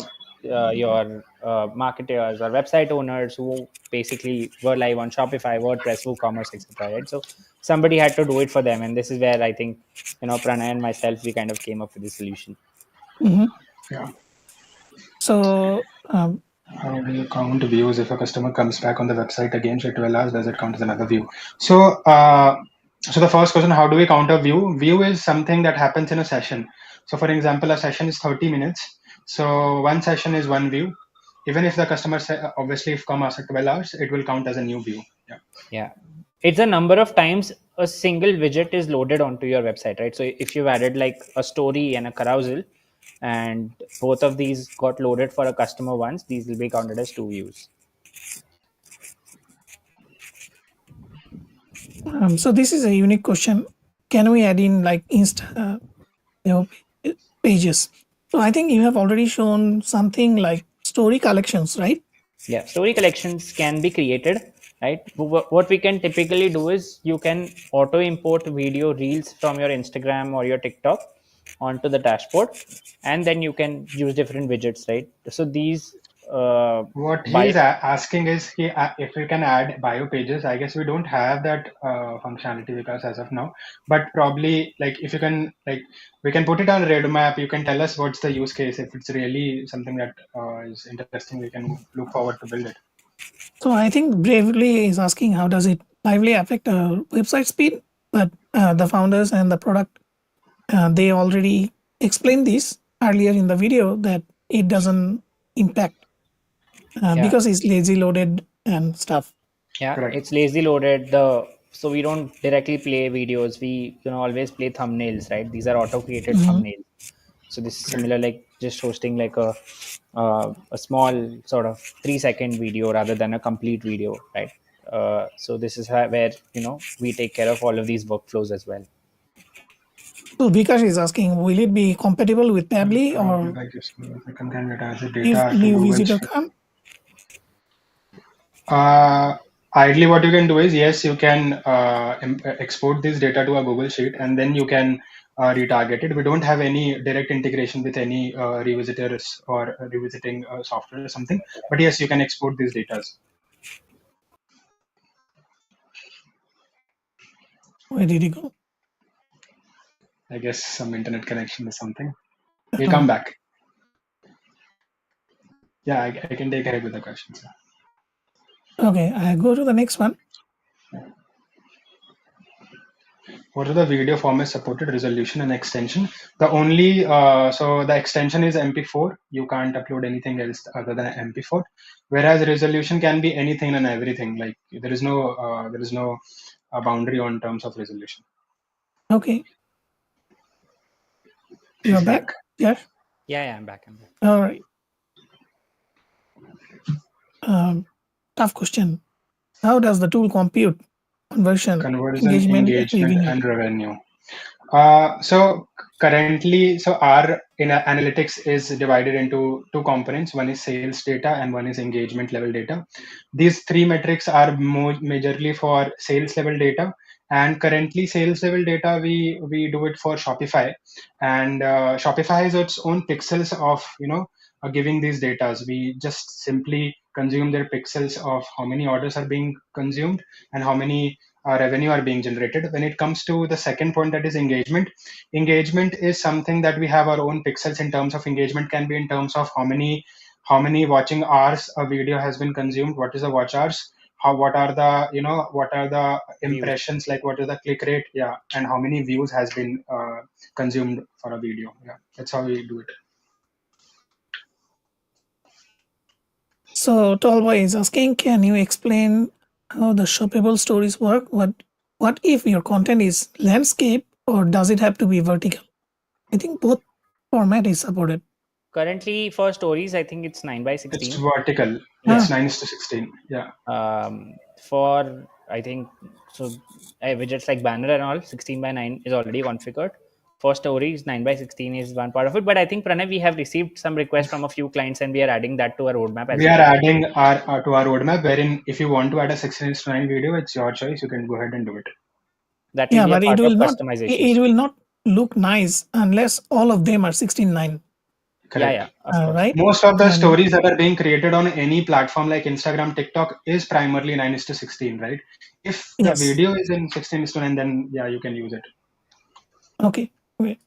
marketers or website owners who basically were live on Shopify, WordPress, WooCommerce, etc. Right? So somebody had to do it for them, and this is where I think Pranay and myself, we kind of came up with the solution. Mm-hmm. Yeah. So how do you count views if a customer comes back on the website again for 12 hours? Does it count as another view? So So the first question, how do we count a view? View is something that happens in a session. So for example, a session is 30 minutes. So one session is one view. Even if the customer obviously if come after 12 hours, it will count as a new view. Yeah. Yeah, it's a number of times a single widget is loaded onto your website, right? So if you've added like a story and a carousel, and both of these got loaded for a customer once, these will be counted as 2 views. So this is a unique question. Can we add in like Insta, pages? So I think you have already shown something like story collections, right? Yeah, story collections can be created, right? What we can typically do is you can auto import video reels from your Instagram or your TikTok onto the dashboard, and then you can use different widgets, right? So these What he by is asking is if we can add bio pages. I guess we don't have that functionality because as of now, but probably like if you can like we can put it on a roadmap. You can tell us what's the use case. If it's really something that is interesting, we can look forward to build it. So I think Bravely is asking how does it lively affect website speed? But the founders and the product, they already explained this earlier in the video that it doesn't impact yeah, because it's lazy loaded and stuff. yeah, Correct. it's lazy loaded. So we don't directly play videos. We always play thumbnails, right? These are auto created Mhm. thumbnails. So this is similar like just hosting like a small sort of 3-second video rather than a complete video, right? So this is where we take care of all of these workflows as well. So Vikash is asking, will it be compatible with Tably Probably or like if we can get as a if data to new Google visitor Sheet. come? Ideally, what you can do is, yes, you can export this data to a Google Sheet and then you can retarget it. We don't have any direct integration with any revisitors or revisiting software or something. But yes, you can export these data. Where did he go? I guess some internet connection or something. We'll come Um, back. Yeah, I can take ahead with the questions. okay, I go to the next one. What are the video formats supported, resolution and extension? The only so the extension is MP4. You can't upload anything else other than MP4. Whereas resolution can be anything and everything. Like there is no boundary on terms of resolution. Okay, you're He's back. back. Yes. Yeah, I'm back. All right. Tough question. How does the tool compute conversion, Conversion, engagement, engagement, revenue? and revenue. So currently, so our in analytics is divided into two components. One is sales data and one is engagement level data. These three metrics are majorly for sales level data. And currently, sales level data we do it for Shopify, and Shopify has its own pixels of giving these datas. We just simply consume their pixels of how many orders are being consumed and how many revenue are being generated. When it comes to the second point, that is engagement. Engagement is something that we have our own pixels in terms of engagement. Can be in terms of how many watching hours a video has been consumed. What is the watch hours? What are the Views. impressions, like what is the click rate? Yeah, and how many views has been consumed for a video. Yeah, that's how we do it. So Tallboy is asking, can you explain how the shoppable stories work? What if your content is landscape or does it have to be vertical? I think both format is supported. Currently for stories, I think it's 9 by It's 16. vertical. Yeah. It's 9:16. Yeah. For I think so, widgets like banner and all, 16 by 9 is already configured. For stories, 9 by 16 is one part of it. But I think, Pranay, we have received some requests from a few clients and we are adding that to our roadmap as We are well. adding our to our roadmap, wherein if you want to add a 16:9 video, it's your choice. You can go ahead and do it. That will Yeah, be a but part of customizations. it will not look nice unless all of them are 16:9, Correct. Of course. right? Most of the And stories that are being created on any platform like Instagram, TikTok is primarily 9:16, right? If the yes. video is in 16:9, then yeah, you can use it. Okay. Wait.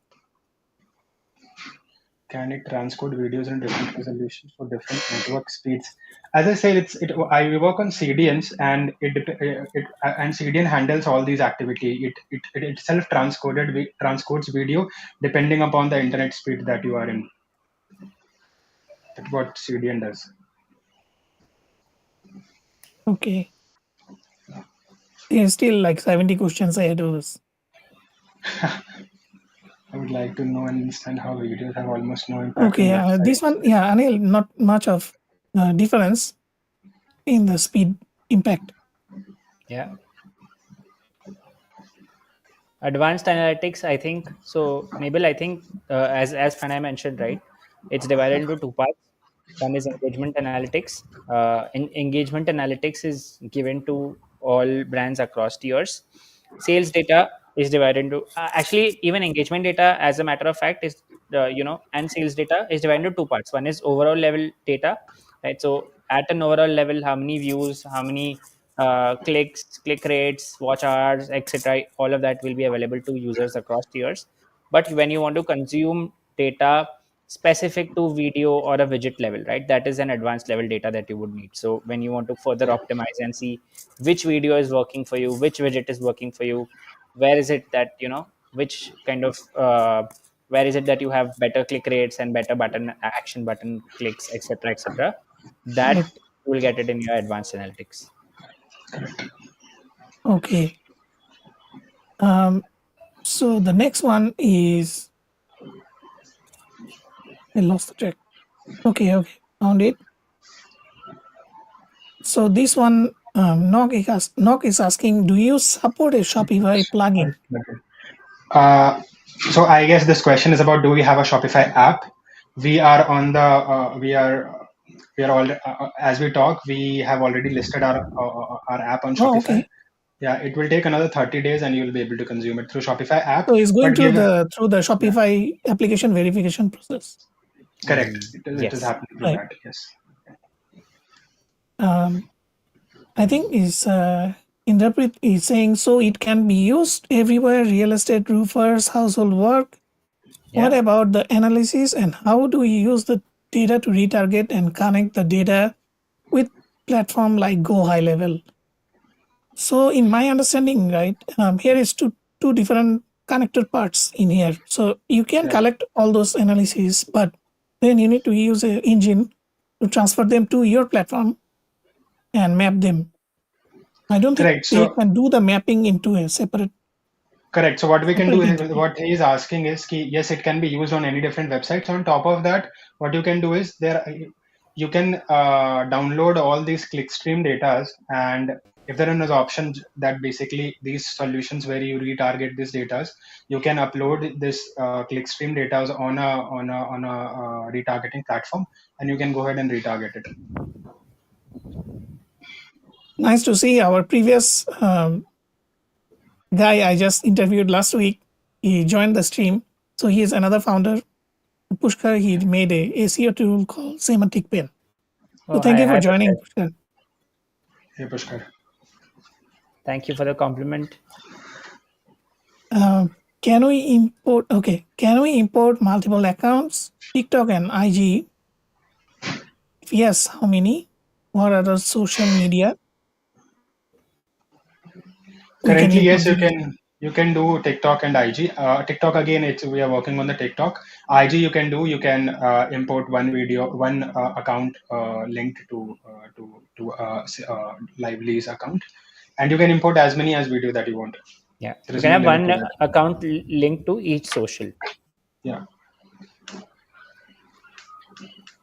can it transcode videos in different resolutions for different network speeds? As I said, I work on CDNs, and and CDN handles all these activity. It itself transcodes video depending upon the internet speed that you are in. That's what CDN does. Okay. There's still like 70 questions ahead of us. I would like to know and understand how videos have almost no impact Okay, on websites. this one, yeah, Anil, not much of difference in the speed impact. Yeah. Advanced analytics, I think. So, Mabel, I think as Pranay mentioned, right, it's divided into two parts. One is engagement analytics. Engagement analytics is given to all brands across tiers. Sales data is divided into actually even engagement data, as a matter of fact, is and sales data is divided into two parts. One is overall level data, right? So at an overall level, how many views, how many clicks, click rates, watch hours, etc. All of that will be available to users across tiers. But when you want to consume data specific to video or a widget level, right, that is an advanced level data that you would need. So when you want to further optimize and see which video is working for you, which widget is working for you, where is it that which kind of where is it that you have better click rates and better button action button clicks, etc., that Right. you will get it in your advanced analytics. Okay. So the next one is, I lost the track. Okay, found it. So this one, Nok is asking, do you support a Shopify plugin? So I guess this question is about, do we have a Shopify app? We are on the we are all as we talk, we have already listed our app on Shopify. Oh, okay. Yeah, it will take another 30 days and you'll be able to consume it through Shopify app. So it's going But through given, the Shopify application verification process. correct, it is Yes. happening through Right. that. Yes. I think is interpret is saying, so it can be used everywhere, real estate, roofers, household work. What Yeah. about the analysis, and how do we use the data to retarget and connect the data with platform like Go High Level? So in my understanding, right, here is two different connector parts in here. So you can Yeah. collect all those analyses, but then you need to use an engine to transfer them to your platform and map them. I don't think Correct. they So can do the mapping into a separate. correct. So what we can do is, entity. what he is asking is, yes, it can be used on any different websites. On top of that, what you can do is you can download all these clickstream data, and if there is an option that basically these solutions where you retarget these data, you can upload this clickstream data on a retargeting platform, and you can go ahead and retarget it. Nice to see our previous guy I just interviewed last week. He joined the stream. So he is another founder. Pushkar, he made a SEO tool called Semantic Pen. So Oh, thank hi, you for hi, joining, Pushkar. Pushkar. Hey, Pushkar. Thank you for the compliment. Can we import? Okay, can we import multiple accounts, TikTok and IG? If yes, how many? What other social media? We can Currently, import yes, these. you can do TikTok and IG. TikTok again, we are working on the TikTok. IG you can import one video, one account linked to Lively's account, and you can import as many as video that you want. Yeah, There you is can no have limit one to that. account linked to each social. Yeah.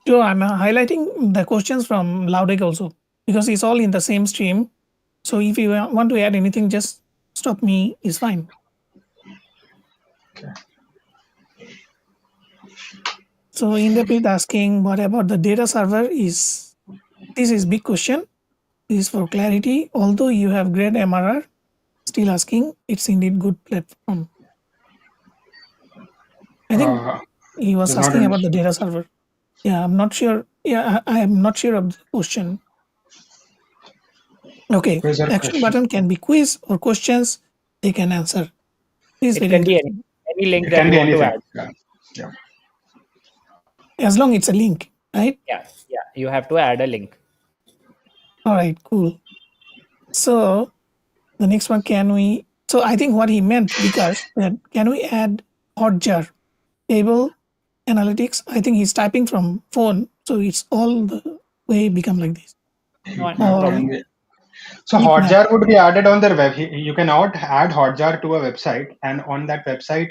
So I'm highlighting the questions from LoudEgg also because it's all in the same stream. So if you want to add anything, just stop me. It's fine. Okay. So Inderpreet asking, what about the data server? This is big question. This is for clarity. Although you have great MRR, still asking, it's indeed good platform. I think he was Does not asking about the understand. data server. Yeah, I'm not sure. Yeah, I am not sure of the question. Okay, Quiz or action question? button can be quiz or questions. They can answer. This is It very can be interesting. any link It that can you be want to anything. add. Yeah. Yeah. as long it's a link, right? Yeah, you have to add a link. All right, cool. So the next one, so I think what he meant, because that can we add Hotjar table analytics? I think he's typing from phone, so it's all the way become like this. No, No no. Or problem. So heat map. Hotjar would be added on their web. You can add Hotjar to a website, and on that website,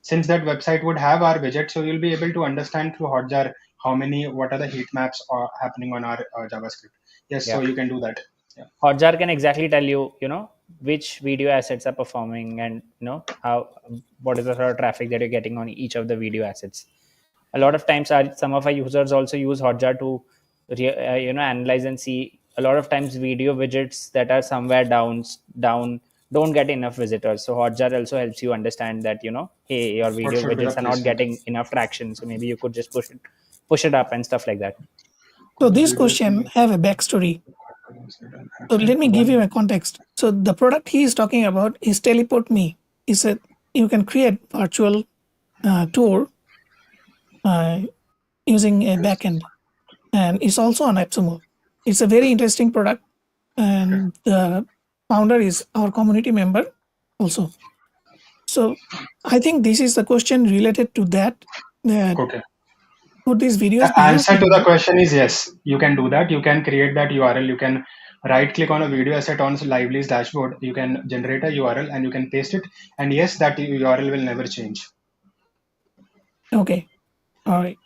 since that website would have our widget, so you'll be able to understand through Hotjar what are the heat maps are happening on our JavaScript. Yes, so Yeah. you can do that. Yeah. Hotjar can exactly tell you, which video assets are performing, and what is the sort of traffic that you're getting on each of the video assets. A lot of times, some of our users also use Hotjar to, analyze and see. A lot of times, video widgets that are somewhere down don't get enough visitors. So Hotjar also helps you understand that, hey, your What video should be the widgets are not placement? getting enough traction. So maybe you could just push it up and stuff like that. So Could the this videos question be have a backstory. So let me give you a context. So the product he is talking about is Teleport Me. He said you can create virtual tour uh, using a backend, and it's also on AppSumo. It's a very interesting product, and the founder is our community member also. So I think this is the question related to that. That Okay. could these videos The be used answer to the in? question is yes. You can do that. You can create that URL. You can right click on a video asset on Lively's dashboard. You can generate a URL and you can paste it. And yes, that URL will never change. Okay, all right.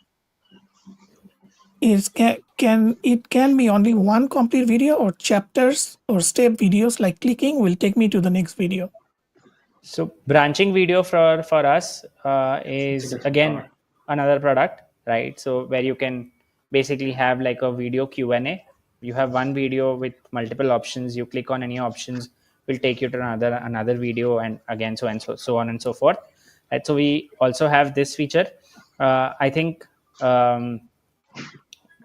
Is can it can be only one complete video, or chapters or step videos like clicking will take me to the next video? So branching video for us It's a is different again part. another product, right? So where you can basically have like a video Q&A. You have one video with multiple options. You click on any options, will take you to another video, and again so on and so forth. Right. So we also have this feature. I think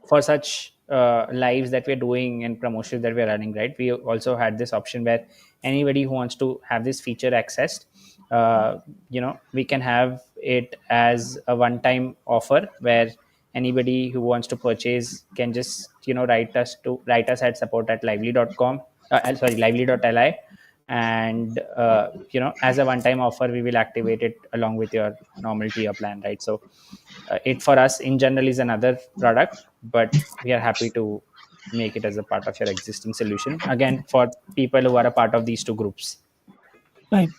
for such lives that we're doing and promotions that we're running, right, we also had this option where anybody who wants to have this feature accessed, we can have it as a one-time offer where anybody who wants to purchase can just write us at support@lively.com, sorry, lively.li, and as a one-time offer we will activate it along with your normal tier plan, right? So it for us in general is another product, but we are happy to make it as a part of your existing solution, again for people who are a part of these two groups. Right.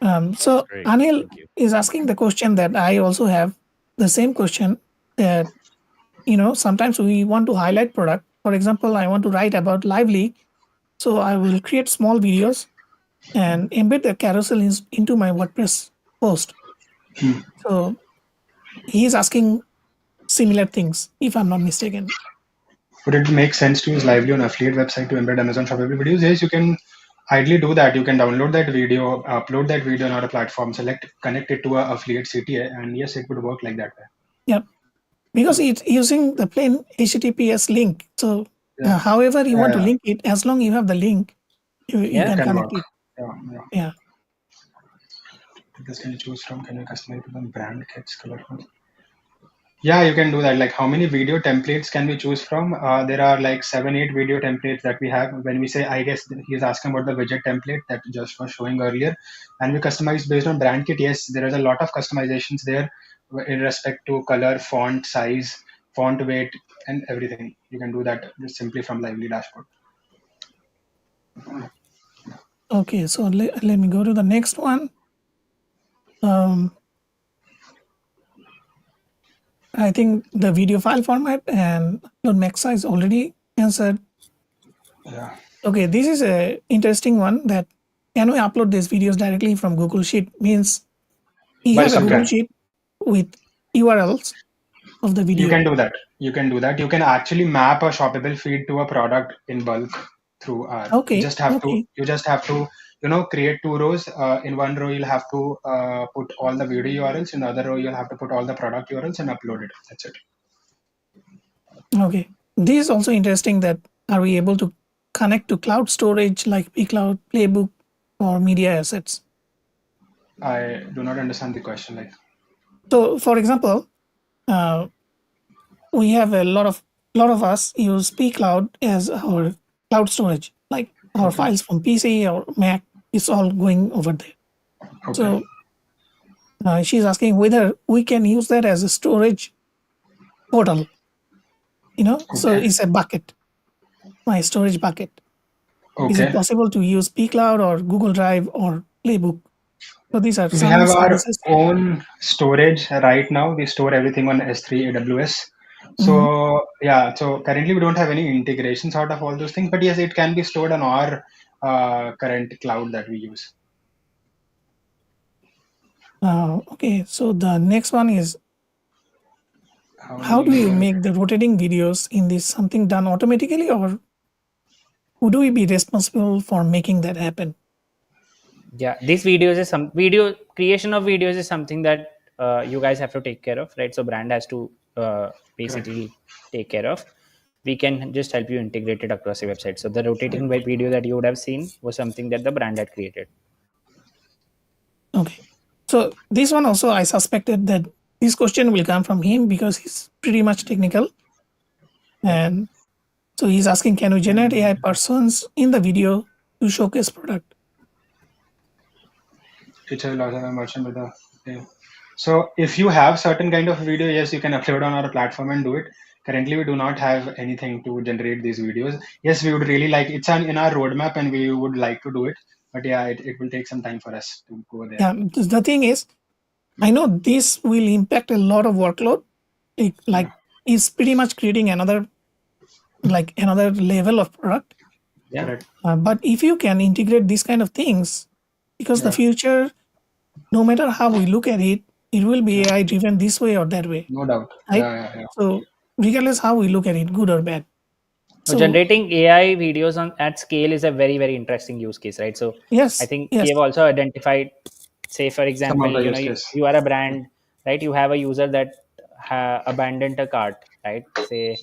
That's So great. Anil Thank you. is asking the question that I also have, the same question, that sometimes we want to highlight product. For example, I want to write about Lively, so I will create small videos and embed the carousel into my WordPress post. So he is asking similar things, if I'm not mistaken. Would it make sense to use Lively on affiliate website to embed Amazon Shoppable videos? Yes, you can idly do that. You can download that video, upload that video on our platform, connect it to a affiliate CTA, and yes, it would work like that way. Yep. Because it's using the plain HTTPS link. So Yeah, however you want to yeah, link it, as long you have the link, you it Yeah. can can connect work. it. Yeah, yeah. Yeah. This can you choose from? Can you customize the brand kits color? Yeah, you can do that. Like, how many video templates can we choose from? There are like 7, 8 video templates that we have. When we say, I guess he's asking about the widget template that just was showing earlier, and we customize based on brand kit. Yes, there is a lot of customizations there in respect to color, font size, font weight, and everything. You can do that just simply from Lively dashboard. Okay. So let me go to the next one. I think the video file format and upload max size already answered. Yeah, Okay, this is a interesting one, that can we upload these videos directly from Google Sheet? Means you by have a Google subbrand. Sheet with URLs of the You video. can do that. You can do that. You can actually map a shoppable feed to a product in bulk through R. You Okay, just have to. okay, You just have to. Create 2 rows. In one row, you'll have to put all the video URLs. In the other row, you'll have to put all the product URLs and upload it. That's it. okay. This is also interesting, that are we able to connect to cloud storage like pCloud, Playbook, or media assets? I do not understand the question. Like, So, for example, we have a lot of us use pCloud as our cloud storage. Like our Okay. files from PC or Mac, it's all going over there. Okay. So she's asking whether we can use that as a storage portal. So Okay. it's a bucket, my storage bucket. Is it Okay. possible to use pCloud or Google Drive or Playbook? So these are We some have our services. own storage right now. We store everything on S3 AWS. Mhm. So yeah, so currently we don't have any integration sort of all those things, but yes, it can be stored on our current cloud that we use. Okay, so the next one is how do you make the rotating videos in this something done automatically, or would we be responsible for making that happen? Yeah, these videos is some video creation of videos is something that you guys have to take care of, right? So brand has to Correct. basically take care of. We can just help you integrate it across your website. So the rotating video that you would have seen was something that the brand had created. Okay, so this one also I suspected that this question will come from him because he's pretty much technical, and so he's asking, can we generate AI persons in the video to showcase product? It's a lot of merchant with the yeah. So if you have certain kind of video, yes, you can upload on our platform and do it. Currently, we do not have anything to generate these videos. Yes, we would really like it's in our roadmap and we would like to do it. But yeah, it will take some time for us to go there. Yeah, the thing is, I know this will impact a lot of workload. Like, it's pretty much creating another level of product. Yeah, Correct. But if you can integrate these kind of things, because the Yeah. future, no matter how we look at it, it will be Yeah. AI driven this way or that way, No doubt. right? Yeah. So regardless how we look at it, good or bad. so So generating AI videos on at scale is a very, very interesting use case, right? So I yes, think we yes, have also identified, say for Some example, of the use case. you are a brand, right? You have a user that abandoned a cart, right? Say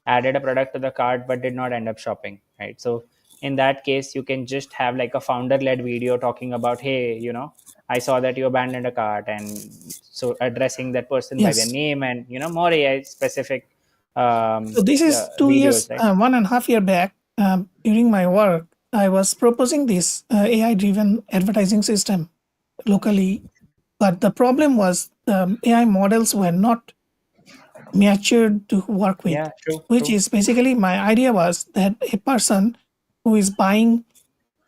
added a product to the cart but did not end up shopping, right? So in that case, you can just have like a founder-led video talking about, hey, I saw that you abandoned a cart, and so addressing that person by their yes. name, and more AI specific So this is 2 years, videos, right? 1.5 year back. During my work, I was proposing this AI driven advertising system locally, but the problem was AI models were not matured to work with, Yeah, true, which true. is basically my idea was that a person who is buying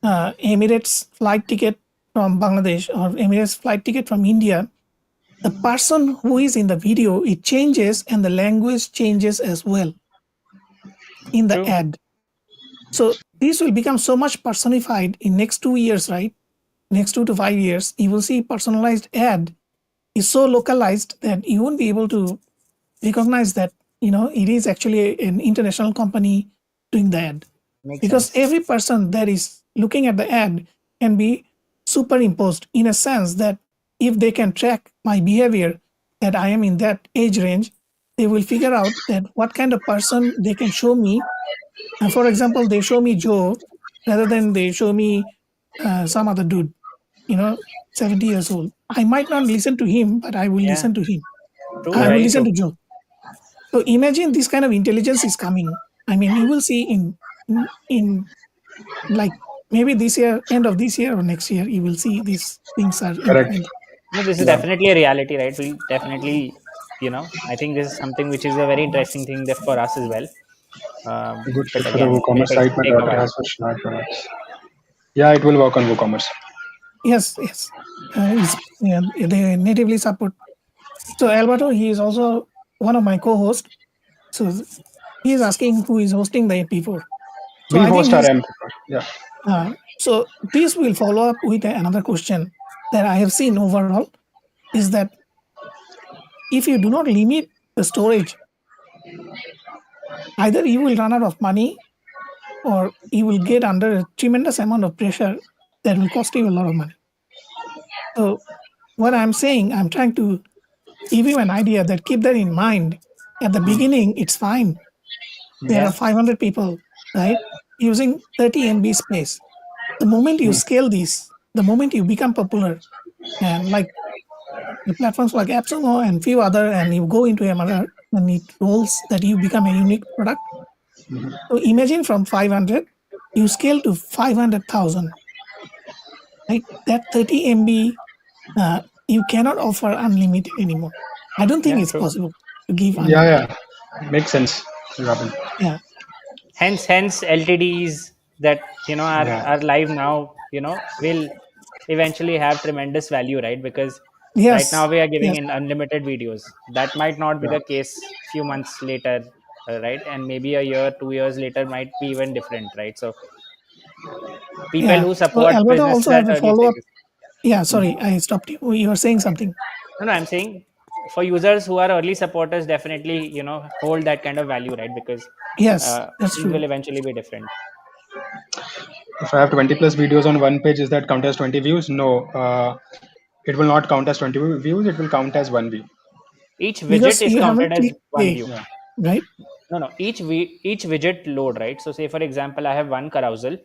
Emirates flight ticket from Bangladesh or Emirates flight ticket from India, the person who is in the video, it changes and the language changes as well in the True. ad. So this will become so much personified in next 2 years, right? Next 2 to 5 years, you will see personalized ad is so localized that you won't be able to recognize that it is actually an international company doing the ad, Makes because sense. every person that is looking at the ad can be superimposed in a sense that if they can track my behavior that I am in that age range, they will figure out that what kind of person they can show me. And for example, they show me Joe rather than they show me some other dude, you know 70 years old. I might not listen to him, but I will Yeah, listen to him. true, I will Yeah. very listen true. to Joe. So imagine this kind of intelligence is coming. I mean, you will see in like maybe this year, end of this year or next year, you will see these things are Correct. implemented. No, this is Yeah. definitely a reality, right? We'll definitely, I think this is something which is a very interesting thing that for us as well. Good But fit for the again, will WooCommerce site my take a daughter while. has for smart products. Yeah, it will work on WooCommerce. Yes, yes. They natively support. So Alberto, he is also one of my co-hosts. So he is asking who is hosting the MP4. So We I think host our he's. MP4. Yeah. So this will follow up with another question that I have seen overall is that if you do not limit the storage, either you will run out of money or you will get under a tremendous amount of pressure that will cost you a lot of money. So what I'm saying, I'm trying to give you an idea that keep that in mind. At the beginning, it's fine. There are Yeah, 500 people, right? Using 30 MB space. The moment you scale this, the moment you become popular, and like the platforms like AppSumo and few other, and you go into another, and it rolls that you become a unique product. So imagine from 500, you scale to 500,000, right? That 30 MB, you cannot offer unlimited anymore. I don't think Yeah, it's true. possible to give Yeah, unlimited. yeah, makes sense, Robin. Yeah, Hence LTDs that are, Yeah, are live now, will eventually have tremendous value, right? Because right now yes, we are giving yes, in unlimited videos. That might not be yeah. the case few months later, right? And maybe a year, 2 years later might be even different, right? So people yeah. who So support Alberto businesses also at have a early follow up. stages. Yeah, sorry, I stopped you. You were saying something. No, I'm saying for users who are early supporters, definitely hold that kind of value, right? Because Yes, that's things true. will eventually be different. If I have 20 plus videos on one page, is that count as 20 views? No, it will not count as 20 views. It will count as one view. Each widget Because is you counted haven't as clicked one play, view. Yeah. right? No. Each widget load, right? So say for example, I have one carousel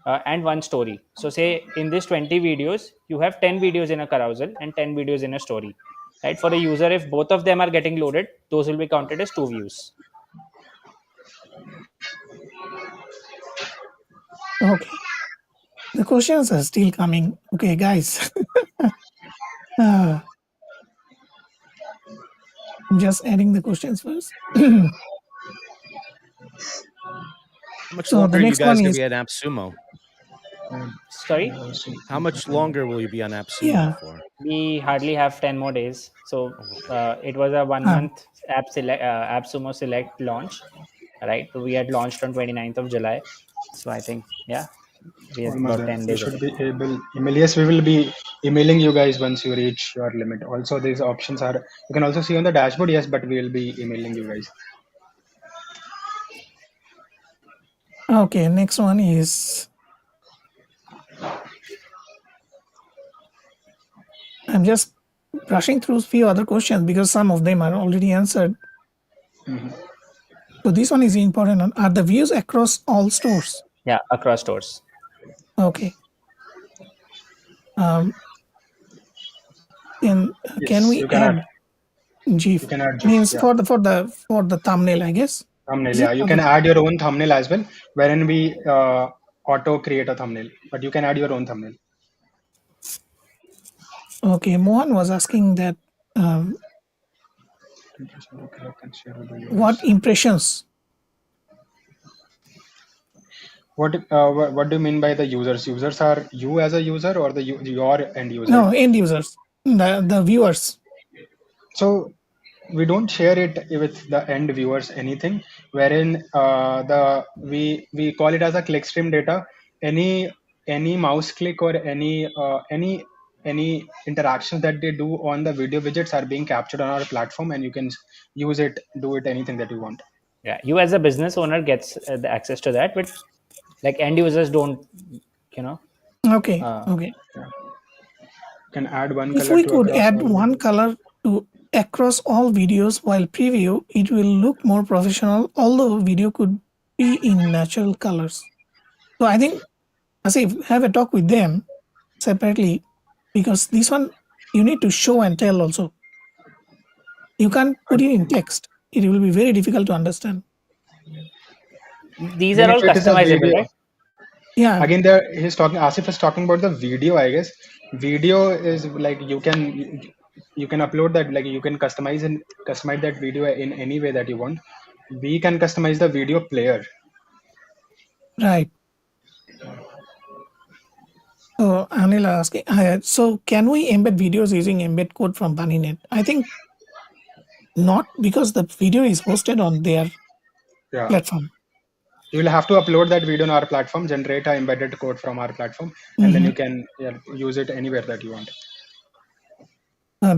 and one story. So say in this 20 videos, you have 10 videos in a carousel and 10 videos in a story, right? For a user, if both of them are getting loaded, those will be counted as two views. Okay. The questions are still coming. Okay, guys. uh, I'm just adding the questions first. How much So longer the are you next guys one gonna is, be at AppSumo? Sorry, How much longer will you be on AppSumo yeah. for? we hardly have 10 more days. So Oh, it was a one Um, month AppSumo Select launch, right? We had launched on 29th of July. So I think, yeah, we are Almost about there. 10 We days should away. be able email. Yes, we will be emailing you guys once you reach your limit. Also, these options are, you can also see on the dashboard. Yes, but we will be emailing you guys. okay, next one is, I'm just brushing through a few other questions because some of them are already answered. So this one is important. Are the views across all stores? Yeah, across stores. Okay. Um, can Yes, we you can add. add GIF? You can add GIF. Means Yeah, for the thumbnail, I guess. thumbnail. Is Yeah, it you for can the add your own thumbnail as well, wherein we auto create a thumbnail. But you can add your own thumbnail. okay? Mohan was asking that what impressions? What do you mean by the users? Users are you as a user or the your end user? No, end users, the viewers. So we don't share it with the end viewers anything, wherein we call it as a click stream data. Any mouse click or any interactions that they do on the video widgets are being captured on our platform, and you can use it, do it anything that you want. Yeah, you as a business owner gets the access to that, but like end users don't, you know. Okay, Uh, okay. You can add one If color we to could across add all one videos. color to across all videos while preview, it will look more professional. Although video could be in natural colors. So I think, Asif, have a talk with them separately because this one you need to show and tell also. You can't put it in text. It will be very difficult to understand. these Again, are if all it is a customizable, video, right? Yeah, again there he's talking, Asif is talking about the video, I guess. Video is like you can upload that, like you can customize that video in any way that you want. We can customize the video player. right. So Anil asking, so can we embed videos using embed code from Bunnynet? I think not because the video is hosted on their Yeah, platform. you will have to upload that video on our platform, generate a embedded code from our platform, and then Mhm. you can, yeah, use it anywhere that you want.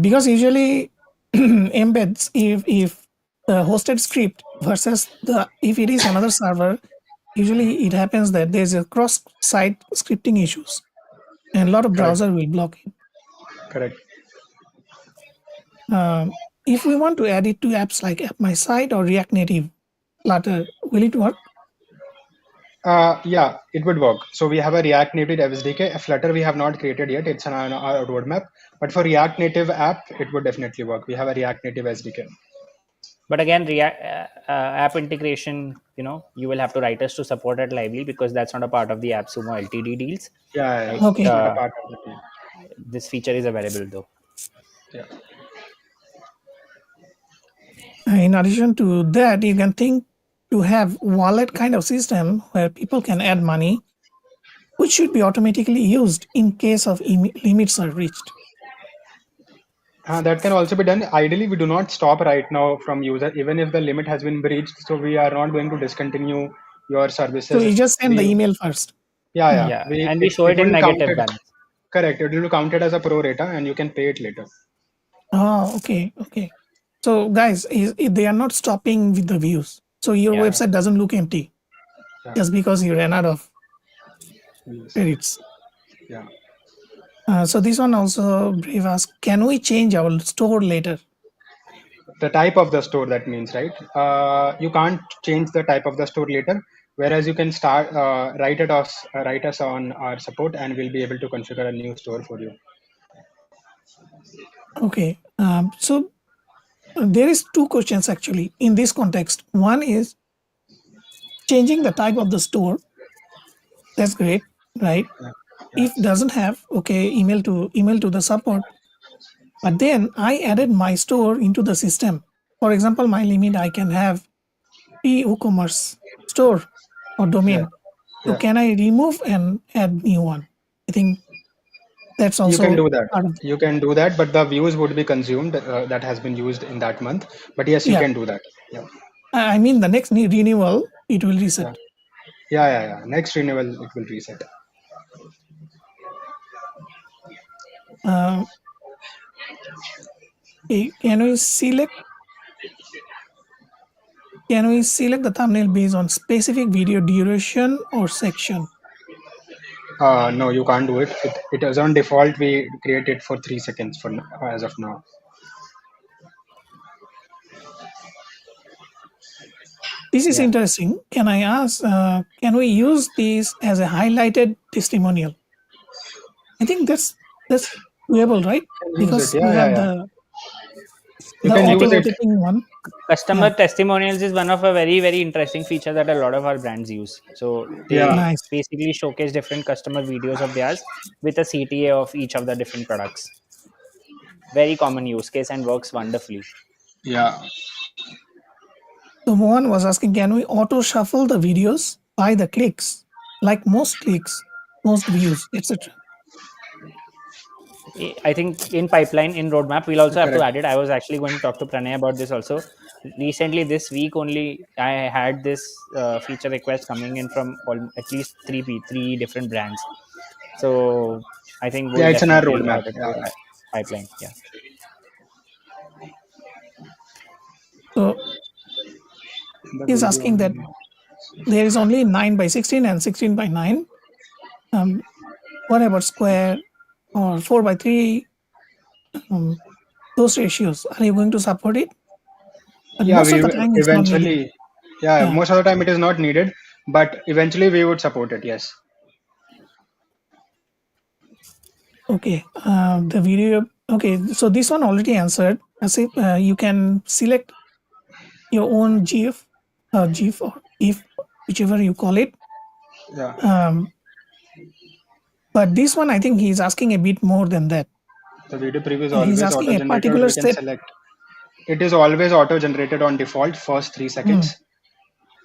Because usually embeds if the hosted script versus the if it is another server, usually it happens that there's a cross-site scripting issues and a lot of Correct, browser will block it. correct. If we want to add it to apps like App My Site or React Native Flutter, will it work? Yeah, it would work. So we have a React Native SDK. A Flutter we have not created yet. It's on our roadmap. But for React Native app, it would definitely work. We have a React Native SDK. But again, React app integration, you will have to write us to support at Lively, because that's not a part of the AppSumo LTD deals. Yeah, Right? it's Okay. not a part of the team. This feature is available though. Yeah. In addition to that, you can think to have wallet kind of system where people can add money, which should be automatically used in case of limits are reached. That can also be done. Ideally, we do not stop right now from user, even if the limit has been breached. So we are not going to discontinue your So services. you just send the We, email first. yeah. Yeah, We and we it, show it it in will count negative it. balance. Correct. It will count it as a pro rata, and you can pay it later. Oh, okay, okay. So guys, they are not stopping with the views. So your Yeah. website doesn't look empty Yeah. just because you ran out of Yes. credits. Yeah. So this one also Brave asks, can we change our store later? The type of the store, that means, right? You can't change the type of the store later. Whereas you can start write us on our support, and we'll be able to configure a new store for you. Okay. So there is two questions actually in this context. One is changing the type of the store. That's great, right? Yeah. Yeah. If doesn't have, okay, email to the support. But then I added my store into the system. For example, my limit I can have e-commerce store or Yeah. domain. So Yeah. can I remove and add new one? I think that's You can also do that. part of. You can do that, but the views would be consumed that has been used in that month. But yes, you Yeah, can do that. Yeah. I mean the next renewal it will Yeah. reset. Yeah. Yeah. Yeah. Next renewal, it will reset. Uh, can we select the thumbnail based on specific video duration or section? No, you can't do it. It is on default. We create it for 3 seconds for as of now. This is Yeah. interesting. Can I ask? Can we use this as a highlighted testimonial? I think that's doable, right? You can use it. Because Yeah. we Yeah. have Yeah. the You the can auto use it. rotating one. Customer Yeah, testimonials is one of a very, very interesting feature that a lot of our brands use. So Yeah. they nice. basically showcase different customer videos of theirs with a CTA of each of the different products. Very common use case and works wonderfully. Yeah. So Mohan was asking, can we auto shuffle the videos by the clicks, like most clicks, most views, etc. I think in pipeline, in roadmap, we'll also have to Correct. add it. I was actually going to talk to Pranay about this also. Recently, this week only, I had this feature request coming in from at least three different brands. So I think Yeah, we'll it's in our definitely roadmap. add it Yeah. to pipeline. Yeah. So The he's video asking that on. there is only 9 by 16 and 16 by 9. What about square or 4 by 3? Um, those ratios, are you going to support it? But Yeah, most we of the time it's not needed. eventually. Yeah, Yeah. most of the time it is not needed, but eventually we would support it. Yes. Okay. The video. Okay. So this one already answered. As if you can select your own GIF or GIF, whichever you call it. Yeah. Um, but this one, I think he's asking a bit more than that. The video preview is He's always asking auto a generated. particular We can set. select. It is always auto generated on default first 3 seconds.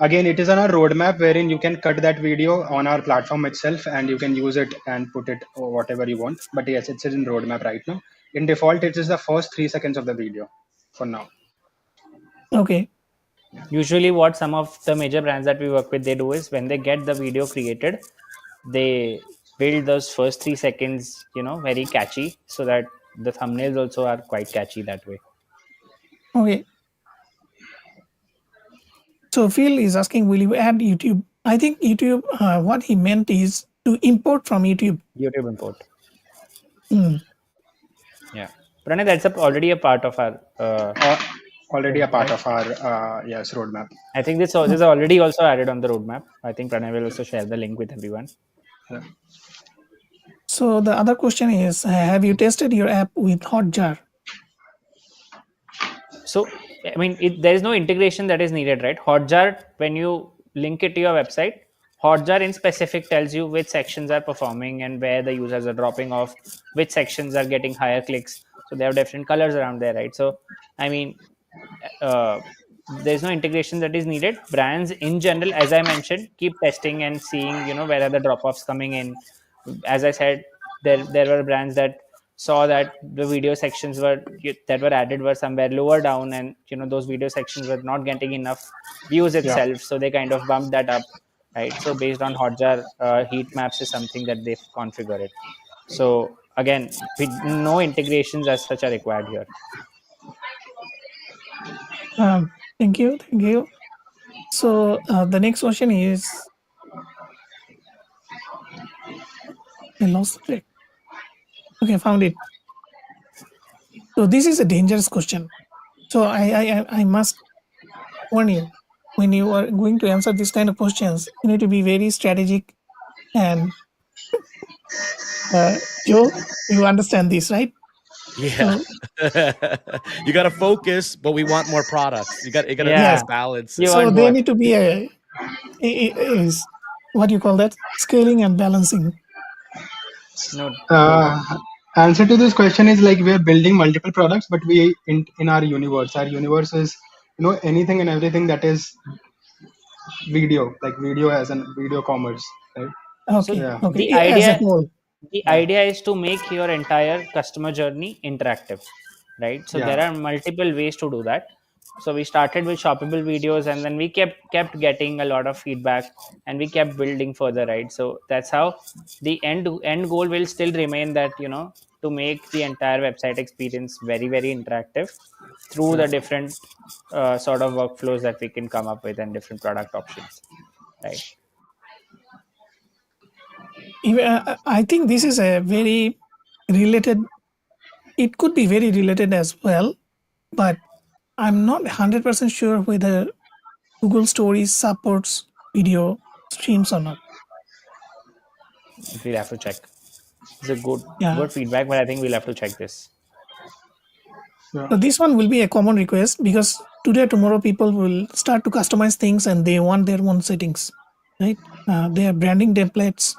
Again, it is on our roadmap wherein you can cut that video on our platform itself and you can use it and put it or whatever you want. But yes, it's in roadmap right now. In default, it is the first 3 seconds of the video for now. Okay. Usually, what some of the major brands that we work with, they do is when they get the video created, they build those first 3 seconds, very catchy, so that the thumbnails also are quite catchy that way. Okay. So Phil is asking, will you add YouTube? I think YouTube, what he meant is to import from YouTube. YouTube import. Hmm. Yeah. Pranay, that's already a part of our. already a part Right. of our yes roadmap. I think this is already also added on the roadmap. I think Pranay will also share the link with everyone. Yeah. So the other question is, have you tested your app with Hotjar? So, I mean, there is no integration that is needed, right? Hotjar, when you link it to your website, Hotjar in specific tells you which sections are performing and where the users are dropping off, which sections are getting higher clicks. So they have different colors around there, right? So, I mean, there's no integration that is needed. Brands in general, as I mentioned, keep testing and seeing, where are the drop offs coming in. As I said, there were brands that saw that the video sections that were added were somewhere lower down, and those video sections were not getting enough views Yeah. itself, so they kind of bumped that up, right? So based on Hotjar, heat maps is something that they've configured. So again, no integrations as such are required here. Thank you. Thank you. So the next question is, I lost the track. Okay, found it. So this is a dangerous question. So I must warn you, when you are going to answer this kind of questions, you need to be very strategic. And Joe, you understand this, right? Yeah. You got to focus, but we want more products. You got to Yeah. balance You it. So want they both. need to be is what you call that, scaling and balancing. No, Uh, Answer to this question is like we are building multiple products, but we in our universe. Our universe is anything and everything that is video, like video as in video commerce, right? so Okay, Yeah, the okay, as a idea whole. the yeah, idea is to make your entire customer journey interactive, right? So there yeah, are multiple ways to do that. So we started with shoppable videos, and then we kept getting a lot of feedback, and we kept building further, right? So that's how the end goal will still remain, that to make the entire website experience very, very interactive through yeah. the different sort of workflows that we can come up with, and different product options, right? I think this is a very related. It could be very related as well, but I'm not 100% sure whether Google Stories supports video streams or not. We'll have to check. It's a good Yeah. good feedback, but I think we'll have to check this. Yeah. So this one will be a common request, because today, tomorrow, people will start to customize things and they want their own settings, right? They are branding templates.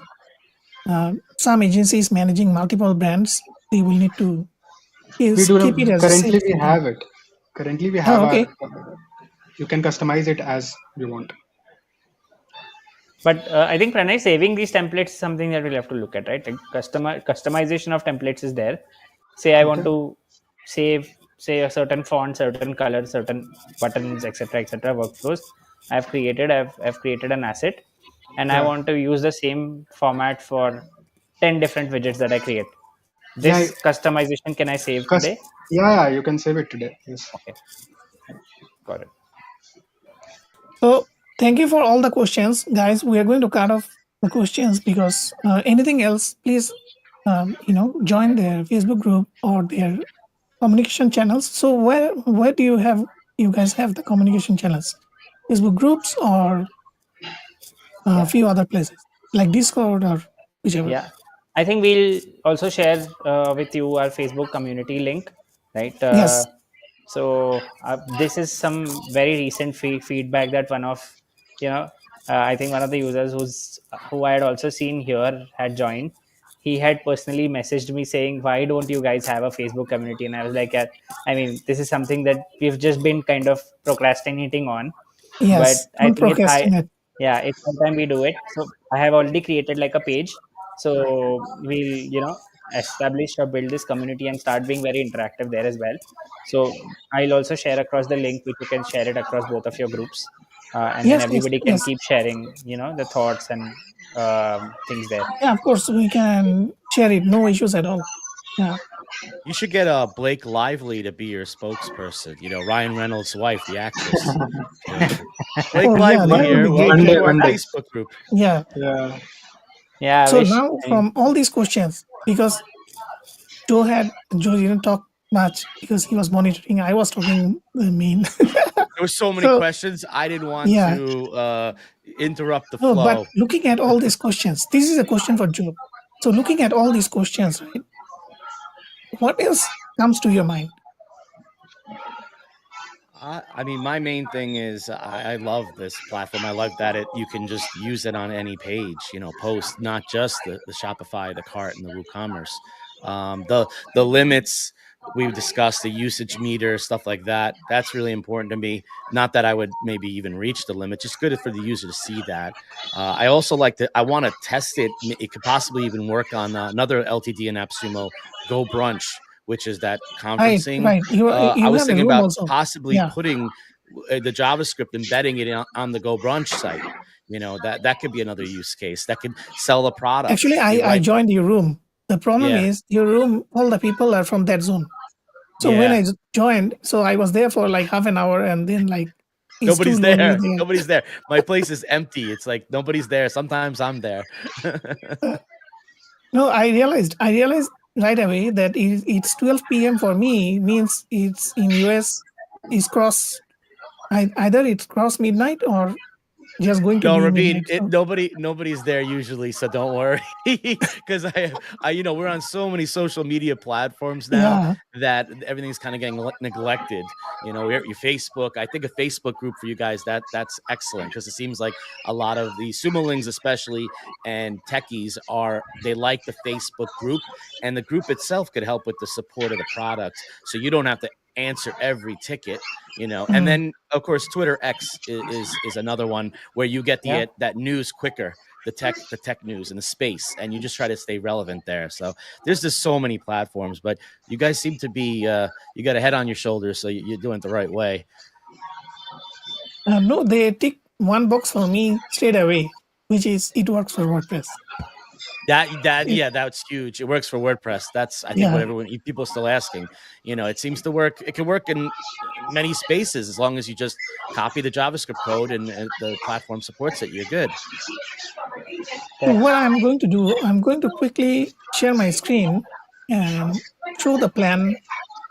Some agencies managing multiple brands, they will need to We do keep it as a currently we self-setting. have it. Currently we have Oh, our. okay. You can customize it as you want. But I think Pranay, saving these templates is something that we'll have to look at, right? Like customization of templates is there. Say I want Okay. to save, say, a certain font, certain color, certain buttons, etc., workflows. I've created an asset, and I Yeah. want to use the same format for 10 different widgets that I create. Yeah. This customization can I save Cus- today? yeah. You can save it today. Yes. Okay, got it. So thank you for all the questions, guys. We are going to cut off the questions, because anything else, please, join their Facebook group or their communication channels. So where do you guys have the communication channels? Facebook groups or a Yeah. few other places like Discord or whichever? Yeah, I think we'll also share with you our Facebook community link, right? Yes. So this is some very recent feedback that one of, I think one of the users who I had also seen here had joined. He had personally messaged me saying, "Why don't you guys have a Facebook community?" And I was like, I mean, this is something that we've just been kind of procrastinating on, but Yes. I Don't think it's high. procrastinate. Yeah, it's sometime we do it. So I have already created like a page, so we'll establish or build this community and start being very interactive there as well. So I'll also share across the link, which you can share it across both of your groups, and then Yes. Yes. everybody can Yes. keep sharing the thoughts and things there. Yeah. Of course, we can share it. No issues at all. Yeah. You should get Blake Lively to be your spokesperson. Ryan Reynolds' wife, the actress. Blake Oh, yeah. Lively That would here. be great. One Welcome day. to our One day. Facebook group. Yeah. Yeah. Yeah, I So wish. now, I mean, from all these questions, because Joe didn't talk much because he was monitoring. I was talking the main. There were so many So, questions. I didn't want yeah. to interrupt the No, but flow. looking at all these questions, this is a question for Joe. So looking at all these questions, right? What else comes to your mind? I mean, my main thing is I love this platform. I love that you can just use it on any page, post, not just the Shopify, the cart, and the WooCommerce. The limits we've discussed, the usage meter, stuff like that. That's really important to me. Not that I would maybe even reach the limit, just good for the user to see that. I also I want to test it. It could possibly even work on another LTD in AppSumo, Go Brunch, which is that Right, conferencing. right. I You was have a thinking room about also. possibly Yeah. putting the JavaScript, embedding it on the Go Brunch site. That could be another use case that could sell a product. Actually, I joined your room. The problem is your room, all the people are from that zone. So when I joined, so I was there for like half an hour and then like it's nobody's too lonely there. there. Nobody's there. My place is empty. It's like nobody's there. Sometimes I'm there. No, I realized right away that it's 12 p.m. for me means it's in US is either it's cross midnight or just going to No, be Rabin, midnight. So. nobody's there usually, so don't worry. Because we're on so many social media platforms now that everything's kind of getting neglected. Your Facebook. I think a Facebook group for you guys that's excellent because it seems like a lot of the sumolings, especially and techies, they like the Facebook group, and the group itself could help with the support of the products, so you don't have to answer every ticket. And then of course Twitter X is another one where you get that news quicker, the tech news and the space, and you just try to stay relevant there. So there's just so many platforms, but you guys seem to be you got a head on your shoulders, so you're doing it the right way. No, they tick one box for me straight away, which is it works for WordPress. That's huge. It works for WordPress. That's I think what people are still asking. It seems to work. It can work in many spaces as long as you just copy the JavaScript code and the platform supports it. You're good. So what I'm going to do, I'm going to quickly share my screen and show the plan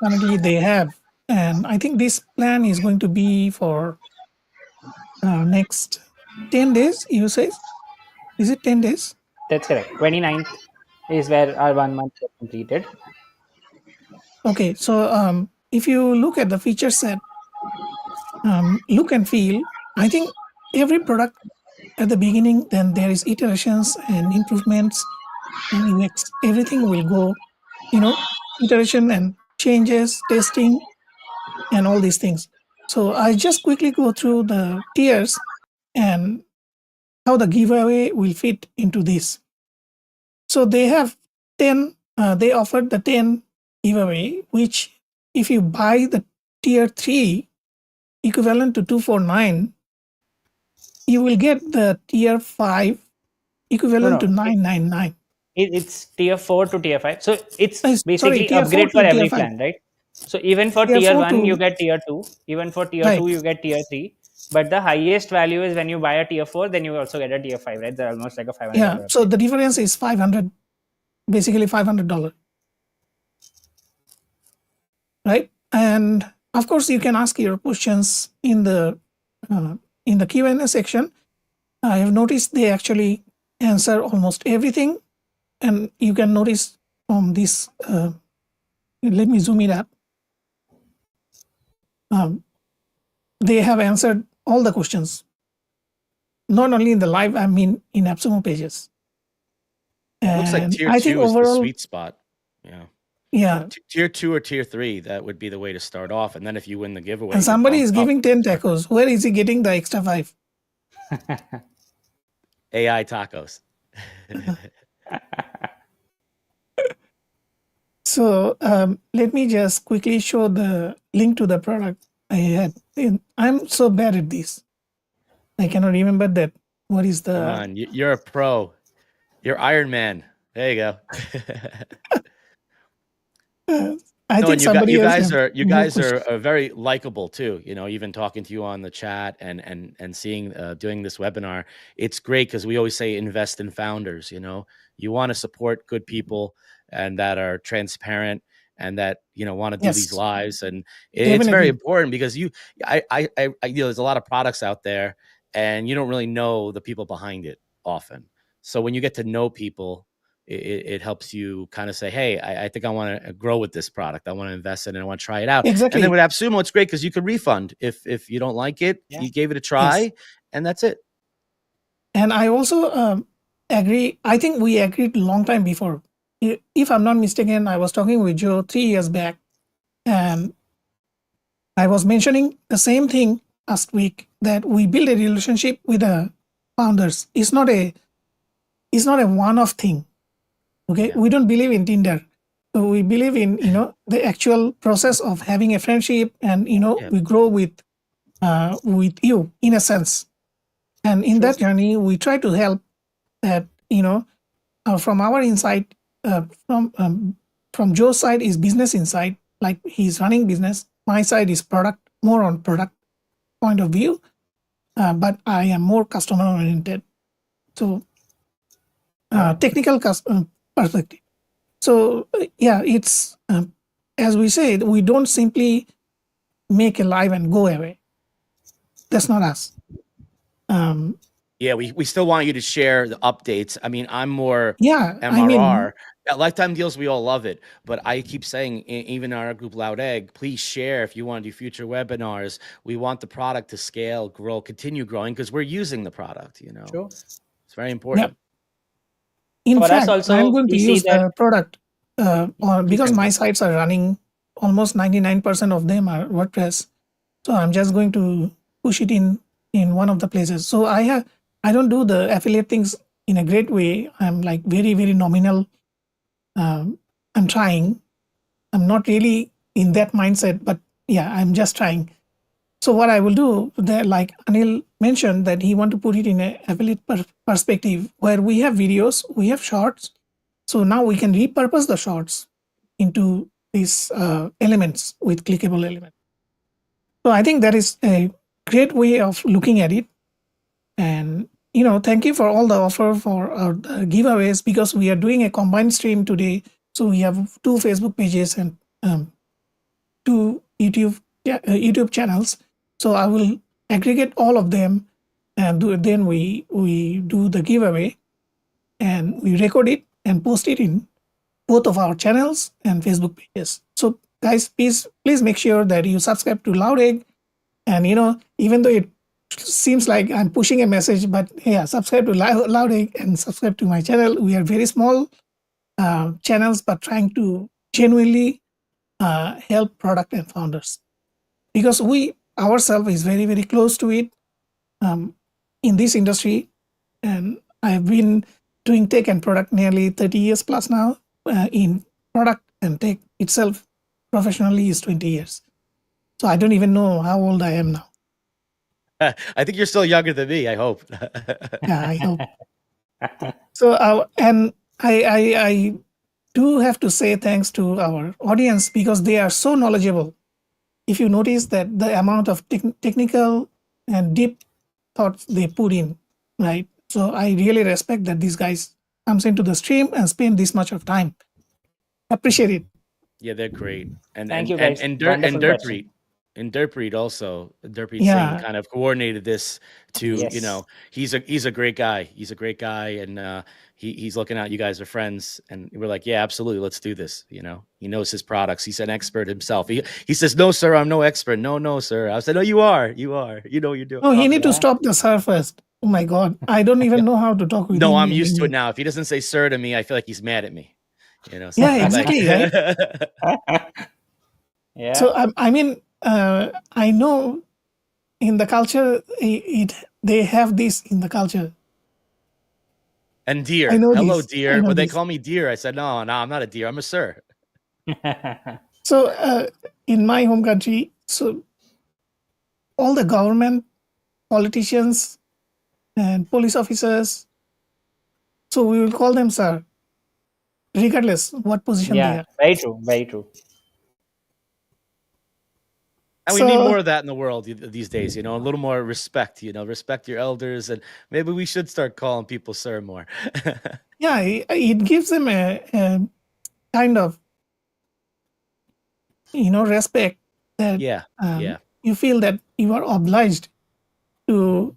currently they have. And I think this plan is going to be for next 10 days, you say? Is it 10 days? That's correct. 29th is where our 1 month is completed. Okay, so if you look at the feature set, look and feel, I think every product at the beginning, then there is iterations and improvements and UX. Everything will go, iteration and changes, testing, and all these things. So I just quickly go through the tiers and how the giveaway will fit into this. So they have 10, they offered the 10 giveaway, which if you buy the tier 3 equivalent to 249, you will get the tier 5 equivalent to 999. It's tier 4 to tier 5. So it's basically tier upgrade 4 for to tier every 5. plan, right? So even for tier 1, you get tier 2. Even for tier 2, you get tier 3. But the highest value is when you buy a tier 4, then you also get a tier 5, right? They're almost like a $500. Yeah, so the difference is $500, basically $500. Right? And of course, you can ask your questions in the Q&A section. I have noticed they actually answer almost everything. And you can notice from this, let me zoom it up. They have answered all the questions, not only in the live, I mean in AppSumo pages. It looks like tier 2 is the sweet spot. Yeah. Tier 2 or tier 3, that would be the way to start off. And then if you win the giveaway, and somebody is giving 10 tacos. Where is he getting the extra 5? AI tacos. So let me just quickly show the link to the product I had. I'm so bad at this. I cannot remember that. What is the... Come on, you're a pro. You're Iron Man. There you go. I think somebody else you guys are very likable too. Even talking to you on the chat and seeing doing this webinar, it's great because we always say invest in founders. You want to support good people and that are transparent and that, you know, want to do these Yes, lives. And it's very definitely. important because you know, there's a lot of products out there and you don't really know the people behind it often. So when you get to know people, it helps you kind of say, hey, I think I want to grow with this product. I want to invest in it. I want to try it out. And then Exactly. with AppSumo, it's great because you could refund if you don't like it. Yeah. You gave it a Yes. try, and that's it. And I also agree. I think we agreed a long time before. If I'm not mistaken, I was talking with Joe 3 years back, and I was mentioning the same thing last week, that we build a relationship with the founders. It's not a one-off thing. Okay, Yeah. we don't believe in Tinder. So we believe in, you know, the actual process of having a friendship, and, you know, Yeah. we grow with you in a sense. And in True. that journey, we try to help that, you know, from our insight, from Joe's side is business insight, like he's running business. My side is product, more on product point of view, but I am more customer oriented. So technical perspective. So yeah, it's as we say, we don't simply make a live and go away. That's not us. Yeah, we still want you to share the updates. I mean, I'm more Yeah, I mean, MRR. At lifetime deals, we all love it, but I keep saying, even our group LoudEgg, please share if you want to do future webinars. We want the product to scale, grow, continue growing because we're using the product. You know, True. it's very yeah. important. In For us fact, also, I'm going to we see use that. the product Please because my continue. sites are running, almost 99% of them are WordPress. So I'm just going to push it in one of the places. So I don't do the affiliate things in a great way. I'm like very, very nominal. I'm trying. I'm not really in that mindset, but yeah, I'm just trying. So what I will do, that like Anil mentioned, that he want to put it in a affiliate perspective where we have videos, we have shorts. So now we can repurpose the shorts into these elements with clickable elements. So I think that is a great way of looking at it. And you know, thank you for all the offer for our giveaways, because we are doing a combined stream today. So we have 2 Facebook pages and 2 YouTube channels. So I will aggregate all of them, and then we do the giveaway, and we record it and post it in both of our channels and Facebook pages. So guys, please make sure that you subscribe to LoudEgg. And you know, even though it seems like I'm pushing a message, but yeah, subscribe to LoudEgg and subscribe to my channel. We are very small channels, but trying to genuinely help product and founders, because we ourselves is very, very close to it in this industry. And I've been doing tech and product nearly 30 years plus now. In product and tech itself, professionally, is 20 years. So I don't even know how old I am now. I think you're still younger than me. I hope. Yeah, I hope. So and I do have to say thanks to our audience, because they are so knowledgeable. If you notice that the amount of technical and deep thoughts they put in, right? So I really respect that these guys comes into the stream and spend this much of time. Appreciate it. Yeah, they're great. And Thank and you, and guys. and Dirt and Wonderful question. Dirtpreet. And Dirtpreet also, Dirtpreet Singh Yeah. kind of coordinated this to, you Yes. know, he's a great guy. He's a great guy, and he's looking out. You guys are friends, and we're like, yeah, absolutely, let's do this. You know, he knows his products. He's an expert himself. He says, no, sir, I'm no expert. No, sir. I said, no, you are. You are. You know what you're doing. Oh, he need to Yeah. stop the sir first. Oh my God, I don't even know how to talk with No, him. I'm used to it now. If he doesn't say sir to me, I feel like he's mad at me. You know, so Yeah, I'm like, exactly, right? Yeah. So I mean, I know in the culture, they have this in the culture. and I dear, know hello, this. I dear. know Would they this. call me dear? I said, no, I'm not a dear. I'm a sir. So in my home country, so all the government, politicians, and police officers, so we will call them sir, regardless what position they Yeah. are. Very true. Very true. And we need So more of that in the world these days, you know, a little more respect, you know, respect your elders. And maybe we should start calling people sir more. yeah, it gives them a kind of respect that Yeah. Yeah. you feel that you are obliged to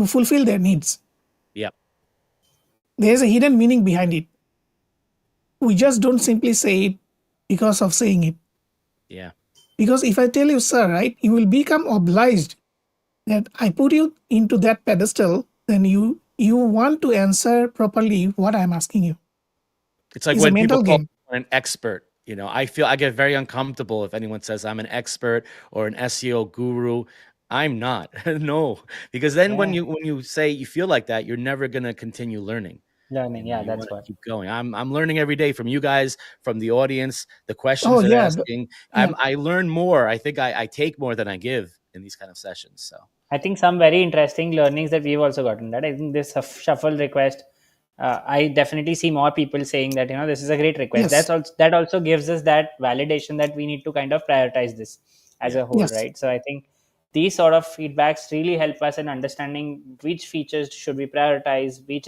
fulfill their needs. Yep. There's a hidden meaning behind it. We just don't simply say it because of saying it. Yeah. Because if I tell you, sir, right, you will become obliged that I put you into that pedestal, then you want to answer properly what I'm asking you. It's like It's a when people mental call game. me an expert. I get very uncomfortable if anyone says I'm an expert or an SEO guru. I'm not. No, because then when Yeah. you say you feel like that, you're never gonna continue learning. Learning. Yeah, You that's want to what. keep going. I'm learning every day from you guys, from the audience, the questions Oh they're yeah, asking. yeah, I learn more. I think I take more than I give in these kind of sessions. So I think some very interesting learnings that we've also gotten. That I think this shuffle request, I definitely see more people saying that this is a great request. yes, That also gives us that validation that we need to kind of prioritize this as yeah. a whole, yes. right? So I think these sort of feedbacks really help us in understanding which features should we prioritize, which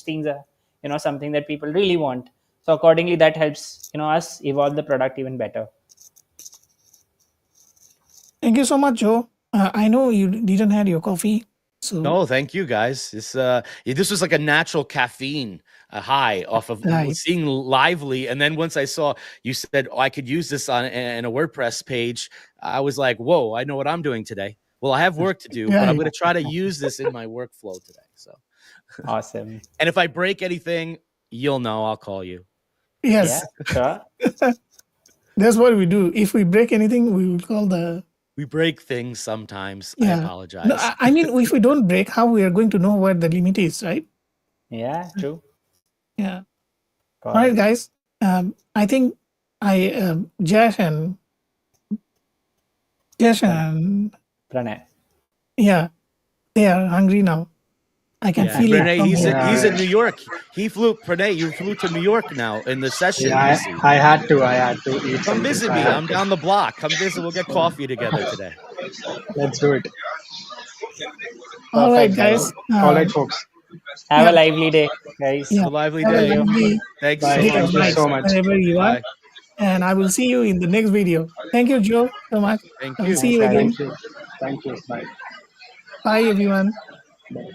things are something that people really want. So accordingly, that helps us evolve the product even better. Thank you so much, Joe. I know you didn't have your coffee, so No, thank you guys. This was like a natural caffeine high off of right. seeing Lively, and then once I saw you said I could use this in a WordPress page, I was like, "Whoa! I know what I'm doing today." Well, I have work to do, but I'm Right. going to try to use this in my workflow today. So, Awesome. and if I break anything, you'll know. I'll call you. Yes, Yeah, sure. that's what we do. If we break anything, we will call the We break things sometimes. I yeah. No, apologize. I mean, if we don't break, how we are going to know where the limit is, right? Yeah, true. Yeah. All Got right, it. guys. I think Jash and Pranay. yeah, they are hungry now. I can Yeah, and feel it Pranay, from he's here. he's Yeah, in New York. Pranay, you flew to New York now in the session. I yeah. see. I had to eat Come something, visit so I me. had I'm to. down the block. Come visit. We'll get coffee together today. Let's do it. All right, Perfect, guys. guys. All right, folks. Have a Yeah, lively day, guys. Have yeah. a lively Have a Thank day. you. lovely Thanks Bye. so day or Thank much, you night so guys. much. wherever you are, Bye. and I will see you in the next video. Thank you, Joe, so much. Thank I will you. see Thanks, you guys. again. Thank you. Thank you. Bye. Bye, everyone. Bye.